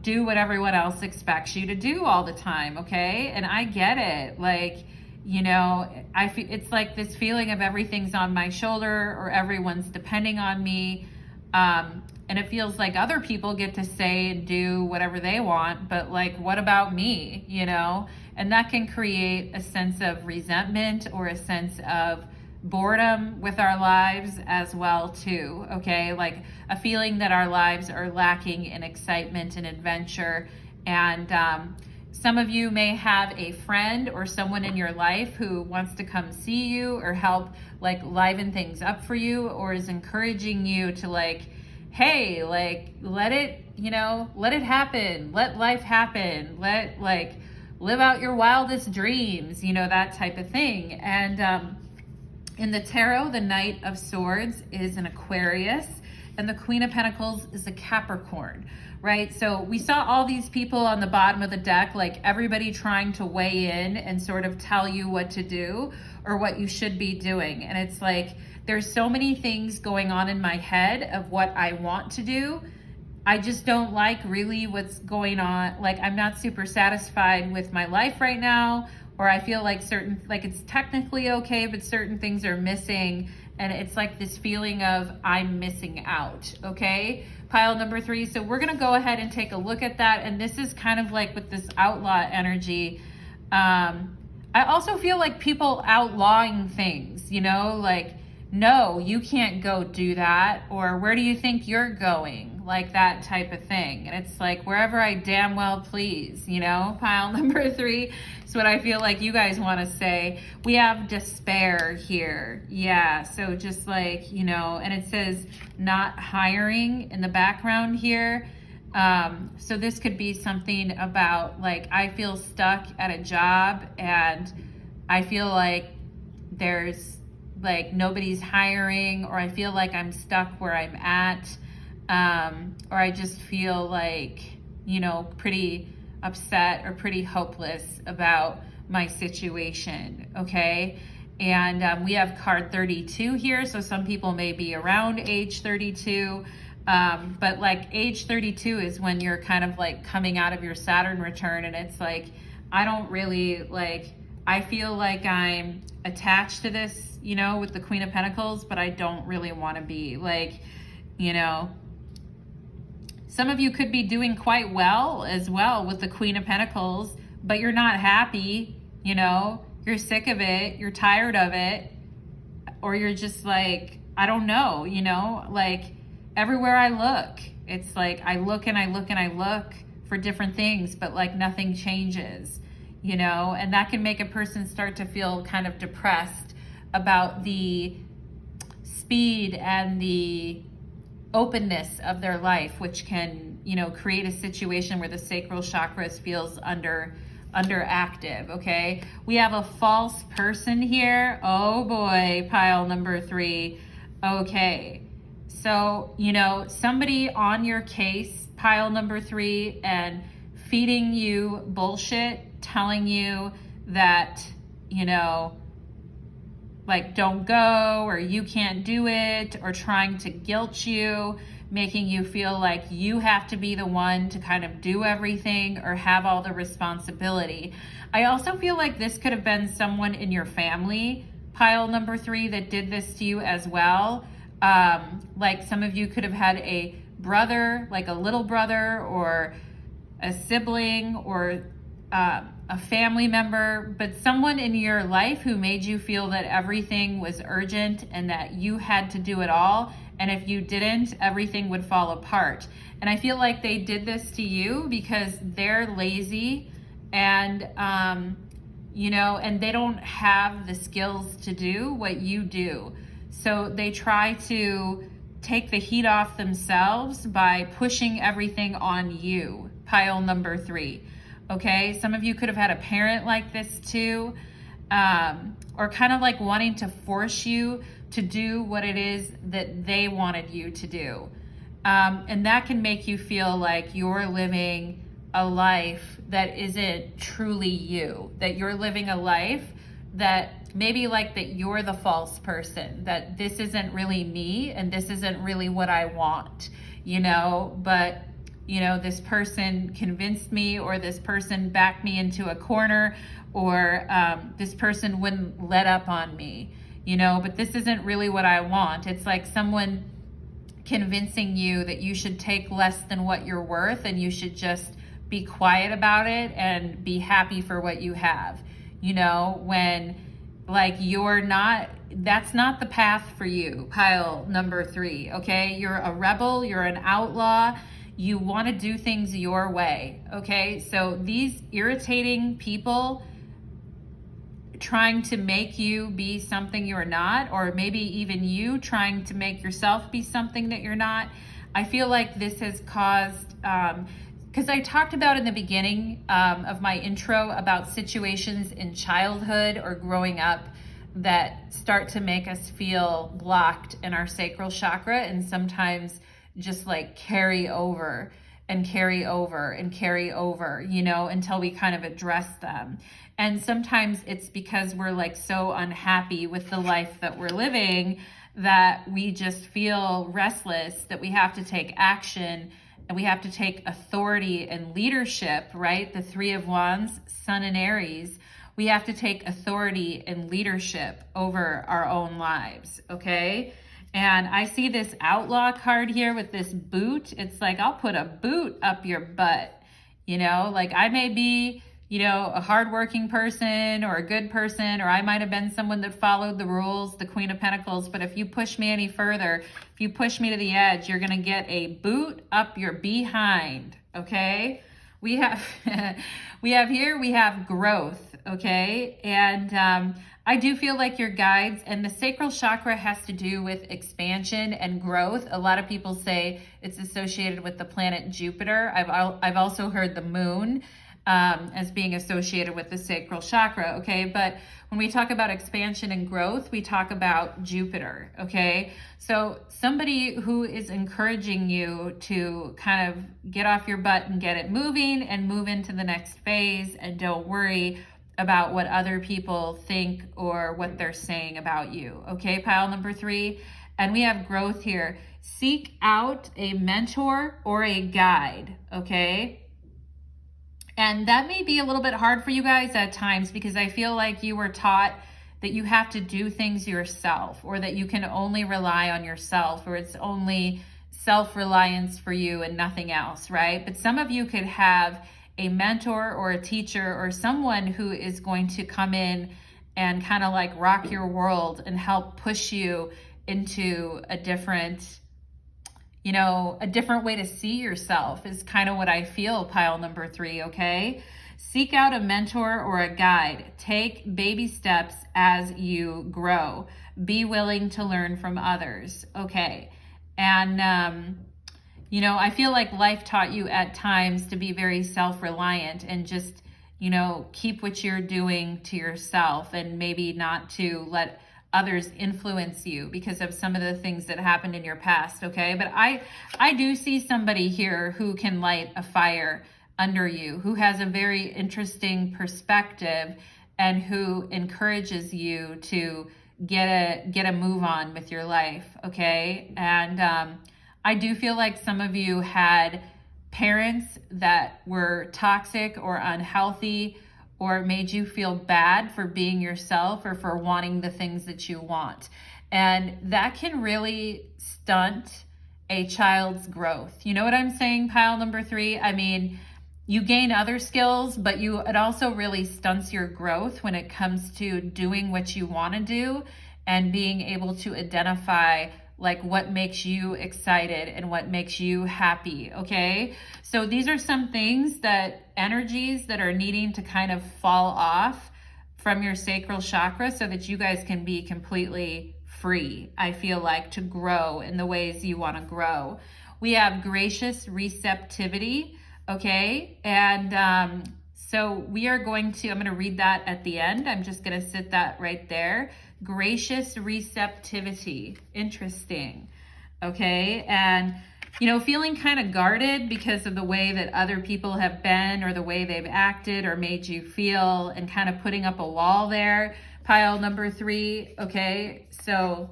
do what everyone else expects you to do all the time, okay? And I get it. Like, you know, I feel it's like this feeling of everything's on my shoulder, or everyone's depending on me. And it feels like other people get to say and do whatever they want, but like, what about me, you know? And that can create a sense of resentment or a sense of boredom with our lives as well too, okay? Like a feeling that our lives are lacking in excitement and adventure. And some of you may have a friend or someone in your life who wants to come see you or help like liven things up for you, or is encouraging you to like, hey, like, let it, you know, let it happen. Let life happen. Let like live out your wildest dreams, you know, that type of thing. And in the tarot, the Knight of Swords is an Aquarius, and the Queen of Pentacles is a Capricorn, right? So we saw all these people on the bottom of the deck, like everybody trying to weigh in and sort of tell you what to do or what you should be doing. And it's like, there's so many things going on in my head of what I want to do. I just don't like really what's going on. Like, I'm not super satisfied with my life right now, or I feel like like it's technically okay, but certain things are missing. And it's like this feeling of I'm missing out, okay? Pile number 3. So we're gonna go ahead and take a look at that. And this is kind of like with this outlaw energy. I also feel like people outlawing things, you know, like, no, you can't go do that, or where do you think you're going? Like that type of thing. And it's like, wherever I damn well please, you know. Pile number 3 is what I feel like you guys want to say. We have despair here. Yeah, so just like, you know, and it says not hiring in the background here. So this could be something about like, I feel stuck at a job and I feel like there's like nobody's hiring, or I feel like I'm stuck where I'm at, or I just feel like, you know, pretty upset or pretty hopeless about my situation, okay? And we have card 32 here, so some people may be around age 32, but like age 32 is when you're kind of like coming out of your Saturn return, and it's like, I don't really like, I feel like I'm attached to this, you know, with the Queen of Pentacles, but I don't really want to be like, you know, some of you could be doing quite well as well with the Queen of Pentacles, but you're not happy, you know, you're sick of it, you're tired of it, or you're just like, I don't know, you know, like everywhere I look, it's like I look and I look and I look for different things, but like nothing changes, you know, and that can make a person start to feel kind of depressed about the speed and the openness of their life, which can, you know, create a situation where the sacral chakra feels underactive, okay? We have a false person here. Oh boy, pile number 3. Okay, so, you know, somebody on your case, pile number 3, and feeding you bullshit, telling you that, you know, like don't go, or you can't do it, or trying to guilt you, making you feel like you have to be the one to kind of do everything or have all the responsibility. I also feel like this could have been someone in your family, pile number 3, that did this to you as well. Like some of you could have had a brother, like a little brother or a sibling, or a family member, but someone in your life who made you feel that everything was urgent and that you had to do it all. And if you didn't, everything would fall apart. And I feel like they did this to you because they're lazy and, you know, and they don't have the skills to do what you do. So they try to take the heat off themselves by pushing everything on you, pile number 3. Okay, some of you could have had a parent like this too, or kind of like wanting to force you to do what it is that they wanted you to do. And that can make you feel like you're living a life that isn't truly you, that you're living a life that maybe like that you're the false person, that this isn't really me and this isn't really what I want, you know, but you know, this person convinced me, or this person backed me into a corner, or this person wouldn't let up on me, you know, but this isn't really what I want. It's like someone convincing you that you should take less than what you're worth and you should just be quiet about it and be happy for what you have. You know, when like that's not the path for you, pile number 3, okay? You're a rebel, you're an outlaw, you want to do things your way, okay? So these irritating people trying to make you be something you're not, or maybe even you trying to make yourself be something that you're not, I feel like this has caused, because I talked about in the beginning of my intro about situations in childhood or growing up that start to make us feel blocked in our sacral chakra, and sometimes just like carry over and carry over and carry over, you know, until we kind of address them. And sometimes it's because we're like so unhappy with the life that we're living that we just feel restless, that we have to take action and we have to take authority and leadership, right? The 3 of Wands, Sun and Aries. We have to take authority and leadership over our own lives, okay? And I see this outlaw card here with this boot. It's like, I'll put a boot up your butt, you know? Like I may be, you know, a hardworking person or a good person, or I might have been someone that followed the rules, the Queen of Pentacles, but if you push me any further, if you push me to the edge, you're gonna get a boot up your behind, okay? We have, we have growth, okay? And I do feel like your guides, and the sacral chakra has to do with expansion and growth. A lot of people say it's associated with the planet Jupiter. I've also heard the moon as being associated with the sacral chakra, okay? But when we talk about expansion and growth, we talk about Jupiter, okay? So somebody who is encouraging you to kind of get off your butt and get it moving and move into the next phase, and don't worry about what other people think or what they're saying about you, okay? Pile number 3. And we have growth here. Seek out a mentor or a guide, okay? And that may be a little bit hard for you guys at times, because I feel like you were taught that you have to do things yourself, or that you can only rely on yourself, or it's only self-reliance for you and nothing else, right? But some of you could have a mentor or a teacher or someone who is going to come in and kind of like rock your world and help push you into a different, you know, a different way to see yourself is kind of what I feel, pile number 3, okay? Seek out a mentor or a guide. Take baby steps as you grow. Be willing to learn from others, okay? And, you know, I feel like life taught you at times to be very self-reliant and just, you know, keep what you're doing to yourself, and maybe not to let others influence you because of some of the things that happened in your past, okay? But I do see somebody here who can light a fire under you, who has a very interesting perspective and who encourages you to get a move on with your life, okay? And I do feel like some of you had parents that were toxic or unhealthy, or made you feel bad for being yourself or for wanting the things that you want. And that can really stunt a child's growth. You know what I'm saying, pile number 3? I mean, you gain other skills, but it also really stunts your growth when it comes to doing what you want to do and being able to identify like what makes you excited and what makes you happy, okay? So these are some things energies that are needing to kind of fall off from your sacral chakra so that you guys can be completely free, I feel like, to grow in the ways you want to grow. We have gracious receptivity, okay? And so we are I'm going to read that at the end. I'm just going to sit that right there. Gracious receptivity. Interesting. Okay. And, you know, feeling kind of guarded because of the way that other people have been or the way they've acted or made you feel, and kind of putting up a wall there. Pile number 3. Okay. So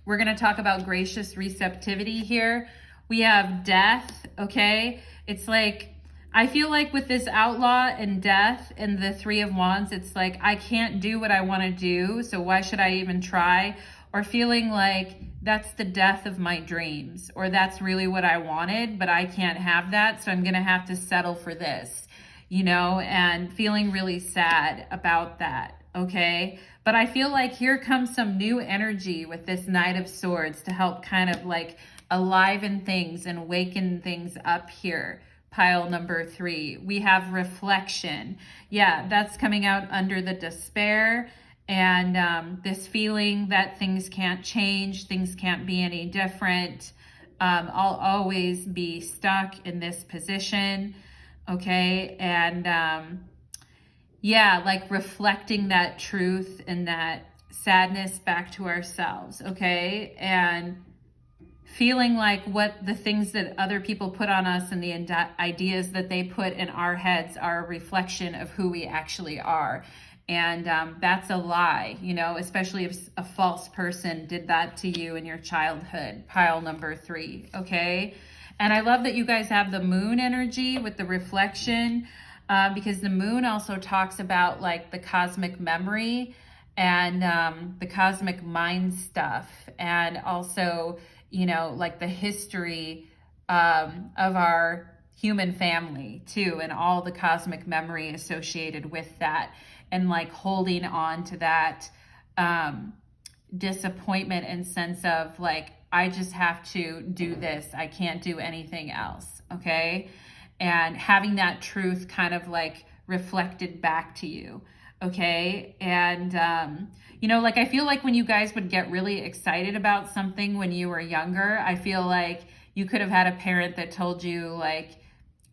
we're going to talk about gracious receptivity here. We have death. Okay. It's like, I feel like with this outlaw and death and the Three of Wands, it's like, I can't do what I want to do, so why should I even try? Or feeling like that's the death of my dreams, or that's really what I wanted, but I can't have that, so I'm going to have to settle for this, you know, and feeling really sad about that, okay? But I feel like here comes some new energy with this Knight of Swords to help kind of like aliven things and waken things up here. Pile number 3, we have reflection. Yeah, that's coming out under the despair and this feeling that things can't change, things can't be any different. I'll always be stuck in this position, okay? And yeah, like reflecting that truth and that sadness back to ourselves, okay? And feeling like what the things that other people put on us and the ideas that they put in our heads are a reflection of who we actually are. And that's a lie, you know, especially if a false person did that to you in your childhood. Pile number 3, okay? And I love that you guys have the moon energy with the reflection, because the moon also talks about like the cosmic memory and the cosmic mind stuff, and also, you know, like the history of our human family too, and all the cosmic memory associated with that, and like holding on to that disappointment and sense of like, I just have to do this, I can't do anything else, okay? And having that truth kind of like reflected back to you, okay? And you know, like I feel like when you guys would get really excited about something when you were younger, I feel like you could have had a parent that told you like,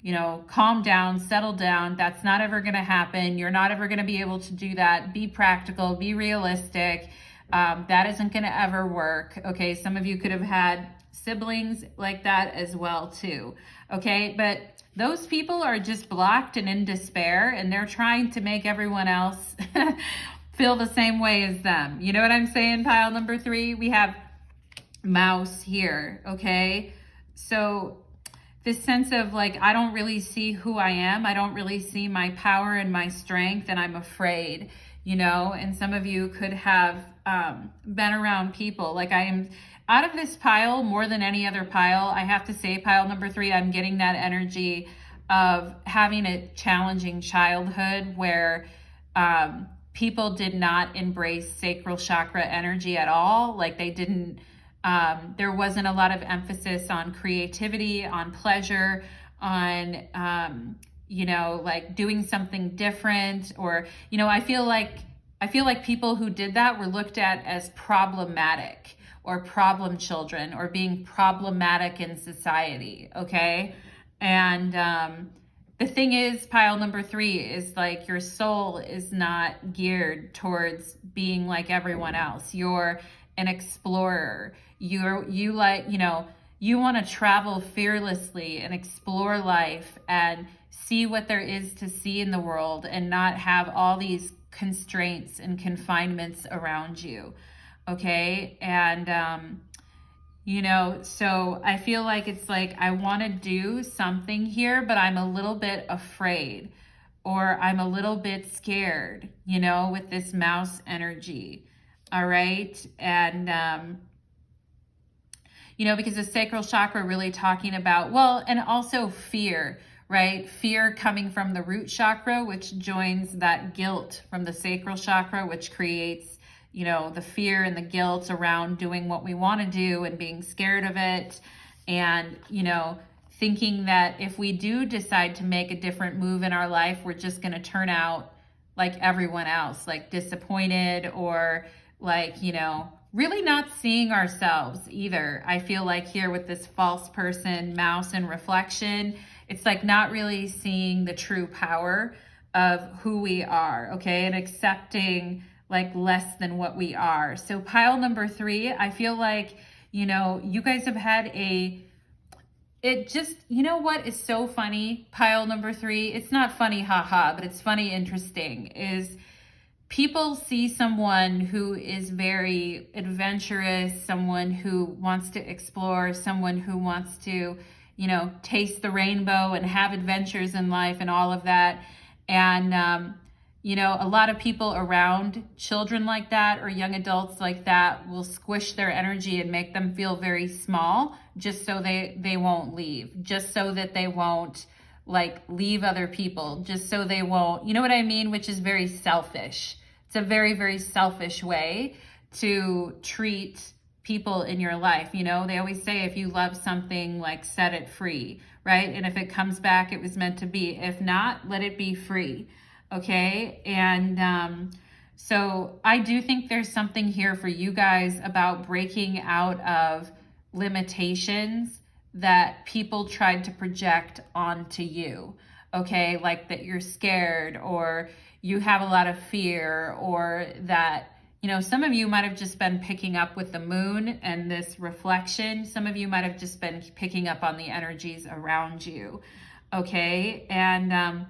you know, calm down, settle down, that's not ever going to happen, you're not ever going to be able to do that, be practical, be realistic, that isn't going to ever work, okay? Some of you could have had siblings like that as well too, okay? But those people are just blocked and in despair, and they're trying to make everyone else feel the same way as them. You know what I'm saying? Pile number 3, we have mouse here, okay? So this sense of like, I don't really see who I am. I don't really see my power and my strength, and I'm afraid, you know? And some of you could have been around people. Like I am, out of this pile, more than any other pile, I have to say pile number 3, I'm getting that energy of having a challenging childhood where people did not embrace sacral chakra energy at all. Like they didn't, there wasn't a lot of emphasis on creativity, on pleasure, on, you know, like doing something different, or, you know, I feel like people who did that were looked at as problematic, or problem children, or being problematic in society, okay? And the thing is, pile number 3 is like your soul is not geared towards being like everyone else. You're an explorer. You like, you know, you want to travel fearlessly and explore life and see what there is to see in the world, and not have all these constraints and confinements around you. Okay. And, you know, so I feel like it's like, I want to do something here, but I'm a little bit afraid, or I'm a little bit scared, you know, with this mouse energy. All right. And, you know, because the sacral chakra really talking about, well, and also fear, right? Fear coming from the root chakra, which joins that guilt from the sacral chakra, which creates, you know, the fear and the guilt around doing what we want to do and being scared of it. And, you know, thinking that if we do decide to make a different move in our life, we're just going to turn out like everyone else, like disappointed, or like, you know, really not seeing ourselves either. I feel like here with this false person, mouse, and reflection, it's like not really seeing the true power of who we are, okay? And accepting like less than what we are. So pile number 3, I feel like, you know, you guys have had it just, you know what is so funny? Pile number 3, it's not funny, haha, but it's funny, interesting, is people see someone who is very adventurous, someone who wants to explore, someone who wants to you know, taste the rainbow and have adventures in life and all of that. And, you know, a lot of people around children like that or young adults like that will squish their energy and make them feel very small just so they won't leave, just so that they won't like leave other people, just so they won't, you know what I mean? Which is very selfish. It's a very, very selfish way to treat people in your life. You know, they always say if you love something, like set it free, right? And if it comes back, it was meant to be. If not, let it be free. Okay. And so I do think there's something here for you guys about breaking out of limitations that people tried to project onto you. Okay. Like that you're scared, or you have a lot of fear, or that, you know, some of you might have just been picking up with the moon and this reflection. Some of you might have just been picking up on the energies around you. Okay. And,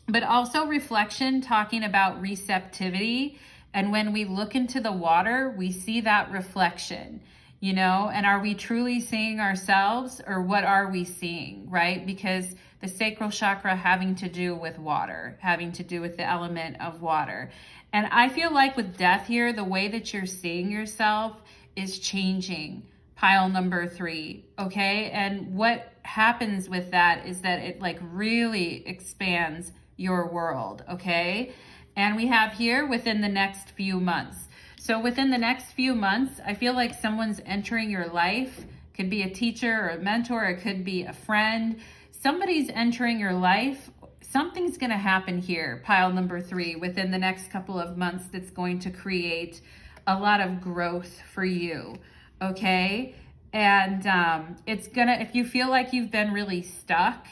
but also reflection, talking about receptivity. And when we look into the water, we see that reflection, you know, and are we truly seeing ourselves, or what are we seeing, right? Because the sacral chakra having to do with water, having to do with the element of water. And I feel like with death here, the way that you're seeing yourself is changing. Pile number 3, okay? And what happens with that is that it like really expands your world, okay? And we have here within the next few months. So within the next few months, I feel like someone's entering your life. Could be a teacher or a mentor, it could be a friend. Somebody's entering your life. Something's gonna happen here, pile number 3, within the next couple of months that's going to create a lot of growth for you, okay? And it's gonna, if you feel like you've been really stuck,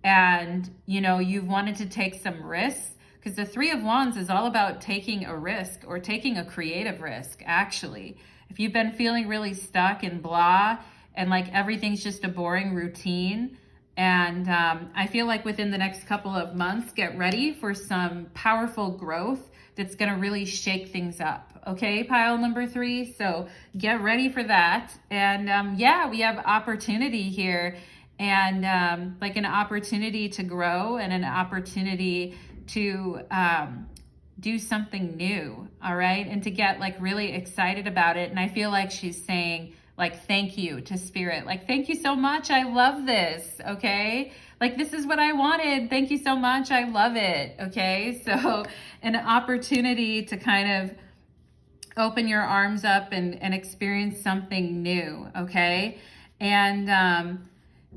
and, you know, you've wanted to take some risks, because the 3 of Wands is all about taking a risk, or taking a creative risk, actually. If you've been feeling really stuck and blah, and like everything's just a boring routine, and I feel like within the next couple of months, get ready for some powerful growth that's going to really shake things up. Okay, pile number 3. So get ready for that. And yeah, we have opportunity here. And like an opportunity to grow, and an opportunity to do something new, all right? And to get like really excited about it. And I feel like she's saying like, thank you to spirit. Like, thank you so much. I love this, okay? Like, this is what I wanted. Thank you so much. I love it, okay? So an opportunity to kind of open your arms up and experience something new, okay? And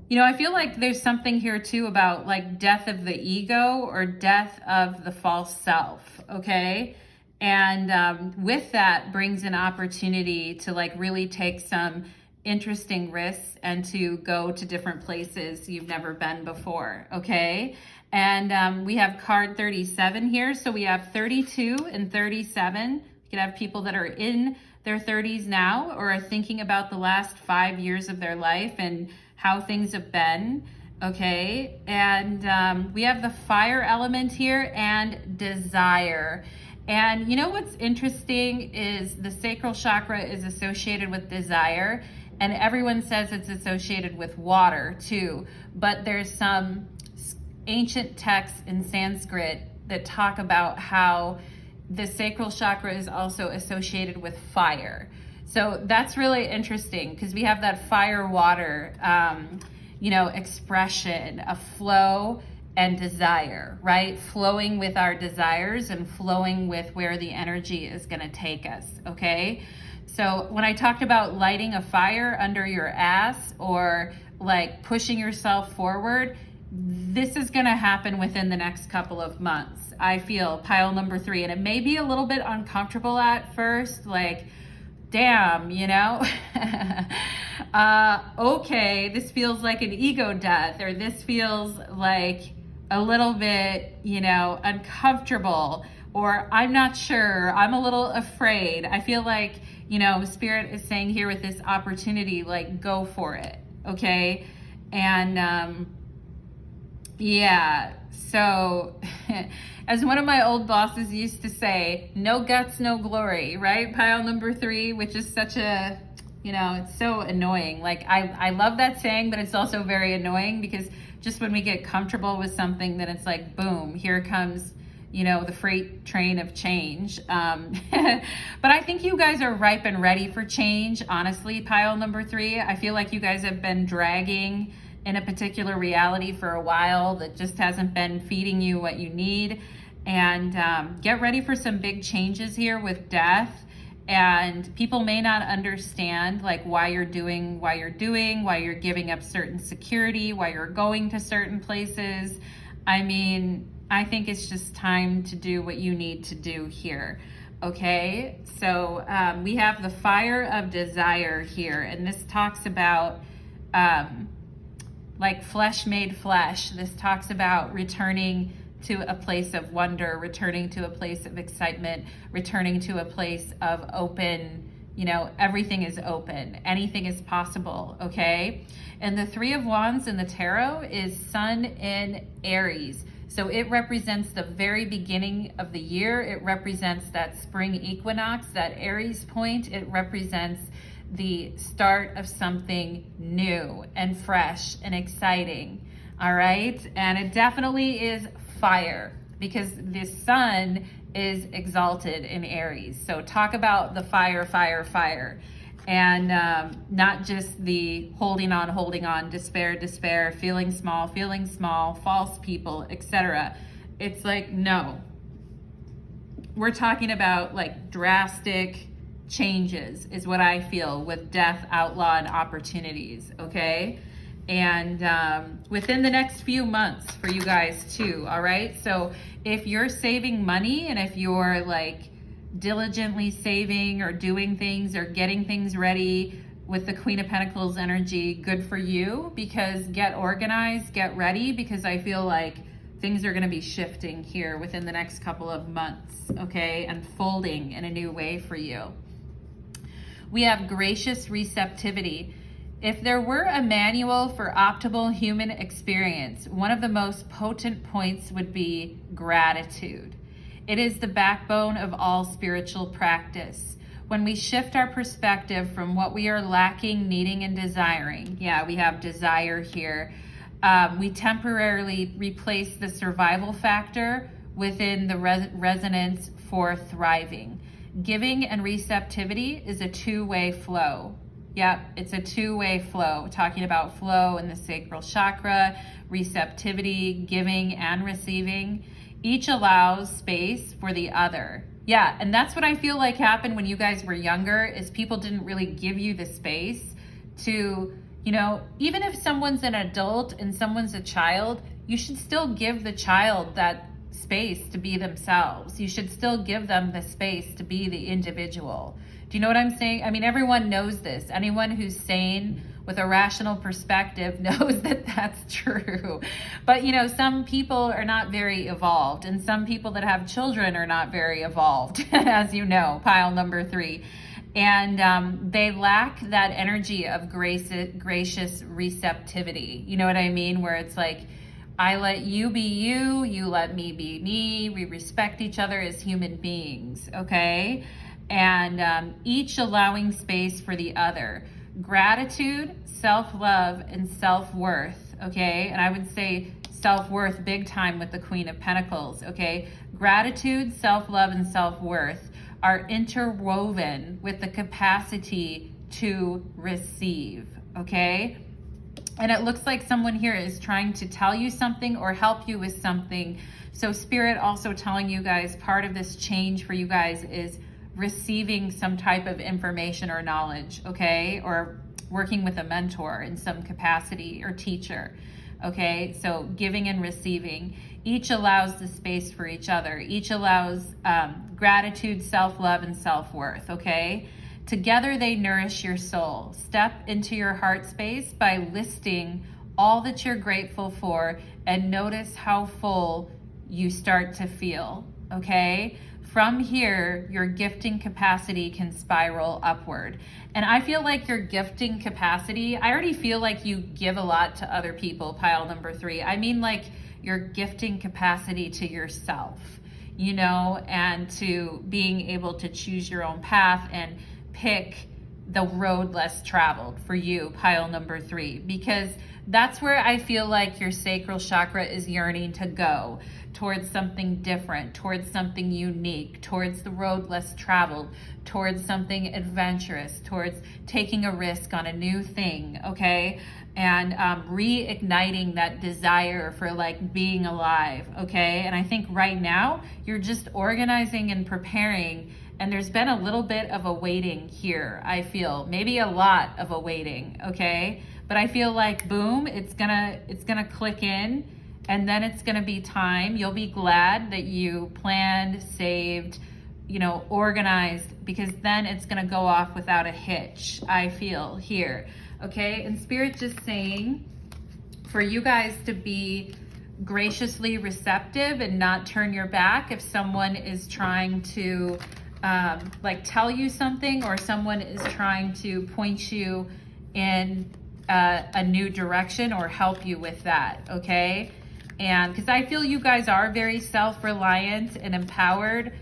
you know, I feel like there's something here too about like death of the ego, or death of the false self, okay? And with that brings an opportunity to like really take some interesting risks and to go to different places you've never been before, okay? And we have card 37 here. So we have 32 and 37. We could have people that are in their 30s now, or are thinking about the last 5 years of their life and how things have been, okay? And we have the fire element here, and desire. And you know what's interesting is the sacral chakra is associated with desire, and everyone says it's associated with water too, but there's some ancient texts in Sanskrit that talk about how the sacral chakra is also associated with fire. So that's really interesting, because we have that fire water, you know, expression of flow and desire, right? Flowing with our desires and flowing with where the energy is going to take us, okay? So when I talked about lighting a fire under your ass, or like pushing yourself forward, this is going to happen within the next couple of months. I feel pile number 3, and it may be a little bit uncomfortable at first, like, damn, you know, okay, this feels like an ego death, or this feels like a little bit, you know, uncomfortable, or I'm not sure, I'm a little afraid. I feel like, you know, Spirit is saying here with this opportunity, like, go for it, okay? And yeah, so as one of my old bosses used to say, no guts, no glory, right? Pile number 3, which is such a, You know, it's so annoying. Like, I love that saying, but it's also very annoying because just when we get comfortable with something, then it's like, boom, here comes, you know, the freight train of change. But I think you guys are ripe and ready for change, honestly, pile number 3. I feel like you guys have been dragging in a particular reality for a while that just hasn't been feeding you what you need. And get ready for some big changes here with death. And people may not understand like why you're doing, why you're giving up certain security, why you're going to certain places. I mean, I think it's just time to do what you need to do here. Okay, so we have the fire of desire here, and this talks about like flesh made flesh. This talks about returning to a place of wonder, returning to a place of excitement, returning to a place of open, you know, everything is open, anything is possible, okay? And the 3 of Wands in the tarot is Sun in Aries. So it represents the very beginning of the year. It represents that spring equinox, that Aries point. It represents the start of something new and fresh and exciting, all right? And it definitely is fire because the sun is exalted in Aries. So talk about the fire, fire, fire. And not just the holding on, despair, feeling small, false people, etc. It's like, no. We're talking about like drastic changes is what I feel with death, outlaw, and opportunities, okay? And within the next few months for you guys too, all right? So if you're saving money and if you're like diligently saving or doing things or getting things ready with the Queen of Pentacles energy, good for you, because get organized, get ready, because I feel like things are going to be shifting here within the next couple of months, okay? Unfolding in a new way for you. We have gracious receptivity. If there were a manual for optimal human experience, one of the most potent points would be gratitude. It is the backbone of all spiritual practice. When we shift our perspective from what we are lacking, needing, and desiring, yeah, we have desire here, we temporarily replace the survival factor within the resonance for thriving. Giving and receptivity is a two-way flow. Yep, it's a two-way flow. Talking about flow in the sacral chakra, receptivity, giving and receiving. Each allows space for the other. Yeah, and that's what I feel like happened when you guys were younger, is people didn't really give you the space to, you know, even if someone's an adult and someone's a child, you should still give the child that space to be themselves. You should still give them the space to be the individual. Do you know what I'm saying? I mean, everyone knows this. Anyone who's sane with a rational perspective knows that that's true. But, you know, some people are not very evolved, and some people that have children are not very evolved, as you know, pile number 3. And they lack that energy of gracious receptivity. You know what I mean? Where it's like, I let you be you, you let me be me. We respect each other as human beings, okay? And each allowing space for the other. Gratitude, self-love, and self-worth, okay? And I would say self-worth big time with the Queen of Pentacles, okay? Gratitude, self-love, and self-worth are interwoven with the capacity to receive, okay? And it looks like someone here is trying to tell you something or help you with something. So Spirit also telling you guys, part of this change for you guys is receiving some type of information or knowledge, okay? Or working with a mentor in some capacity or teacher, okay? So giving and receiving. Each allows the space for each other. Each allows gratitude, self-love, and self-worth, okay? Together they nourish your soul. Step into your heart space by listing all that you're grateful for and notice how full you start to feel, okay? From here, your gifting capacity can spiral upward. And I feel like your gifting capacity, I already feel like you give a lot to other people, pile number 3. I mean like your gifting capacity to yourself, you know, and to being able to choose your own path and pick the road less traveled for you, pile number 3, because that's where I feel like your sacral chakra is yearning to go, towards something different, towards something unique, towards the road less traveled, towards something adventurous, towards taking a risk on a new thing, okay? And reigniting that desire for like being alive, okay? And I think right now you're just organizing and preparing, and there's been a little bit of a waiting here, I feel. Maybe a lot of a waiting, okay? But I feel like boom, it's gonna click in, and then it's gonna be time. You'll be glad that you planned, saved, you know, organized, because then it's gonna go off without a hitch, I feel here, okay? And Spirit just saying for you guys to be graciously receptive and not turn your back if someone is trying to like tell you something, or someone is trying to point you in a new direction or help you with that, okay? And because I feel you guys are very self-reliant and empowered,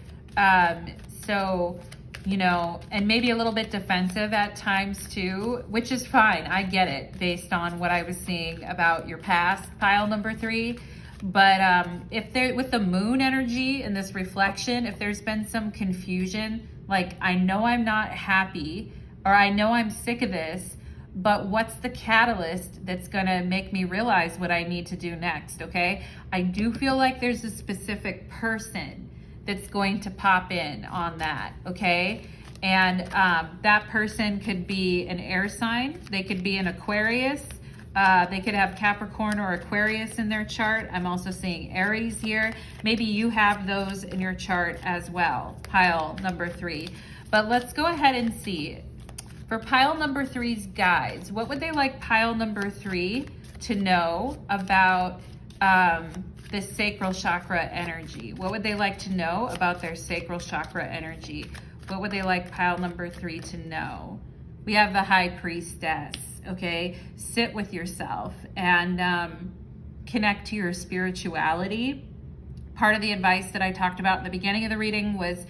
so, you know, and maybe a little bit defensive at times too, which is fine. I get it based on what I was seeing about your past, pile number 3. But if there, with the moon energy and this reflection, if there's been some confusion, like I know I'm not happy, or I know I'm sick of this, but what's the catalyst that's gonna make me realize what I need to do next, okay? I do feel like there's a specific person that's going to pop in on that, okay? And that person could be an air sign, they could be an Aquarius, they could have Capricorn or Aquarius in their chart. I'm also seeing Aries here. Maybe you have those in your chart as well, pile number 3. But let's go ahead and see. For pile number 3's guides, what would they like pile number 3 to know about this sacral chakra energy? What would they like to know about their sacral chakra energy? What would they like pile number 3 to know? We have the High Priestess, okay? Sit with yourself and connect to your spirituality. Part of the advice that I talked about in the beginning of the reading was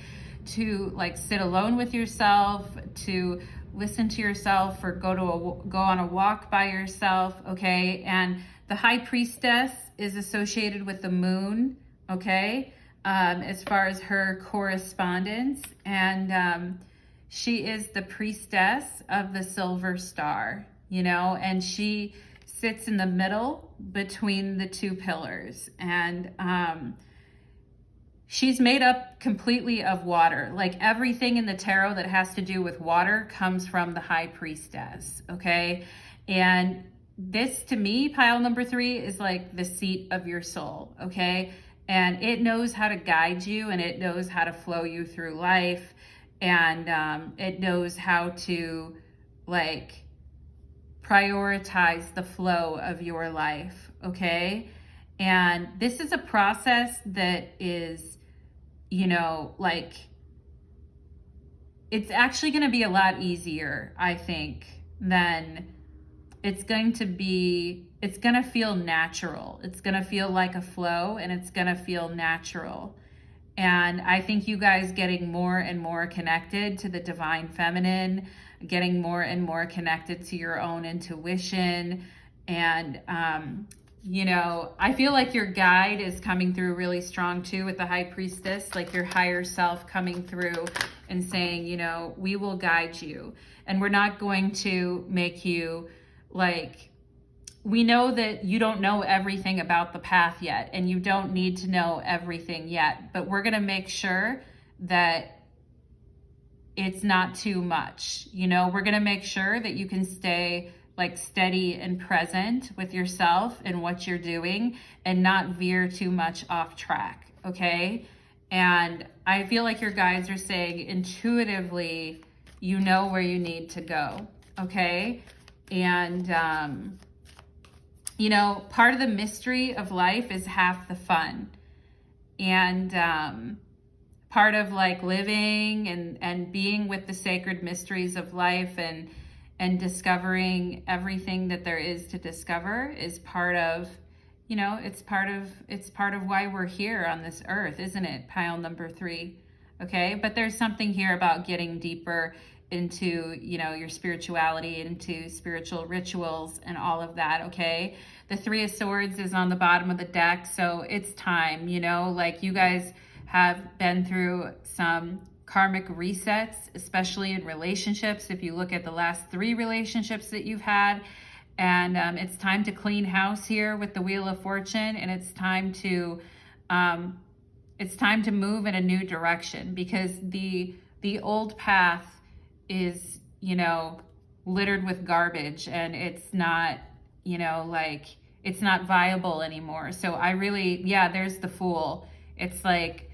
to like sit alone with yourself, to listen to yourself, or go on a walk by yourself, okay? And the High Priestess is associated with the moon, okay? As far as her correspondence, and she is the priestess of the silver star, you know, and she sits in the middle between the 2 pillars, and she's made up completely of water. Like everything in the tarot that has to do with water comes from the High Priestess, okay? And this, to me, pile number 3 is like the seat of your soul, okay? And it knows how to guide you, and it knows how to flow you through life, and it knows how to like prioritize the flow of your life, okay? And this is a process that is, you know, like, it's actually going to be a lot easier, I think, than it's going to be. It's going to feel natural. It's going to feel like a flow, and it's going to feel natural. And I think you guys getting more and more connected to the divine feminine, getting more and more connected to your own intuition, and you know, I feel like your guide is coming through really strong too with the High Priestess, like your higher self coming through and saying, you know, we will guide you, and we're not going to make you like, we know that you don't know everything about the path yet, and you don't need to know everything yet, but we're going to make sure that it's not too much. You know, we're going to make sure that you can stay like steady and present with yourself and what you're doing, and not veer too much off track, okay? And I feel like your guides are saying intuitively, you know where you need to go, okay? And you know, part of the mystery of life is half the fun. And part of like living and being with the sacred mysteries of life and discovering everything that there is to discover is part of, you know, it's part of why we're here on this earth, isn't it? Pile number 3. Okay, but there's something here about getting deeper into, you know, your spirituality, into spiritual rituals and all of that, okay? The Three of Swords is on the bottom of the deck, so it's time, you know, like you guys have been through some karmic resets, especially in relationships. If you look at the last 3 relationships that you've had, and it's time to clean house here with the Wheel of Fortune, and it's time to move in a new direction, because the old path is, you know, littered with garbage, and it's not, you know, like, it's not viable anymore. So I really, yeah, there's the Fool. It's like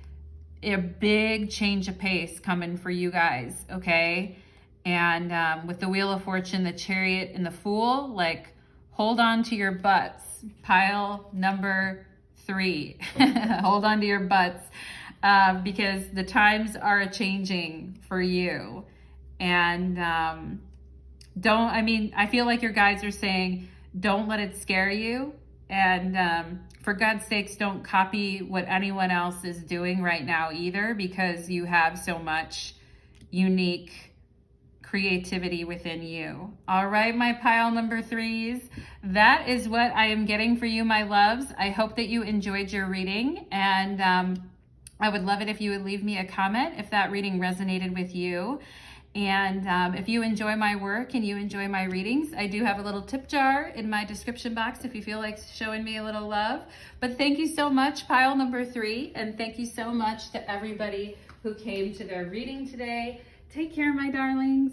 a big change of pace coming for you guys, okay? And with the Wheel of Fortune, the Chariot, and the Fool, like, hold on to your butts. Pile number 3. Hold on to your butts, because the times are changing for you. And I feel like your guides are saying, don't let it scare you. And for God's sakes, don't copy what anyone else is doing right now either, because you have so much unique creativity within you. All right, my pile number 3s, that is what I am getting for you, my loves. I hope that you enjoyed your reading, and I would love it if you would leave me a comment if that reading resonated with you. And if you enjoy my work and you enjoy my readings, I do have a little tip jar in my description box if you feel like showing me a little love. But thank you so much, pile number 3, and thank you so much to everybody who came to their reading today. Take care, my darlings.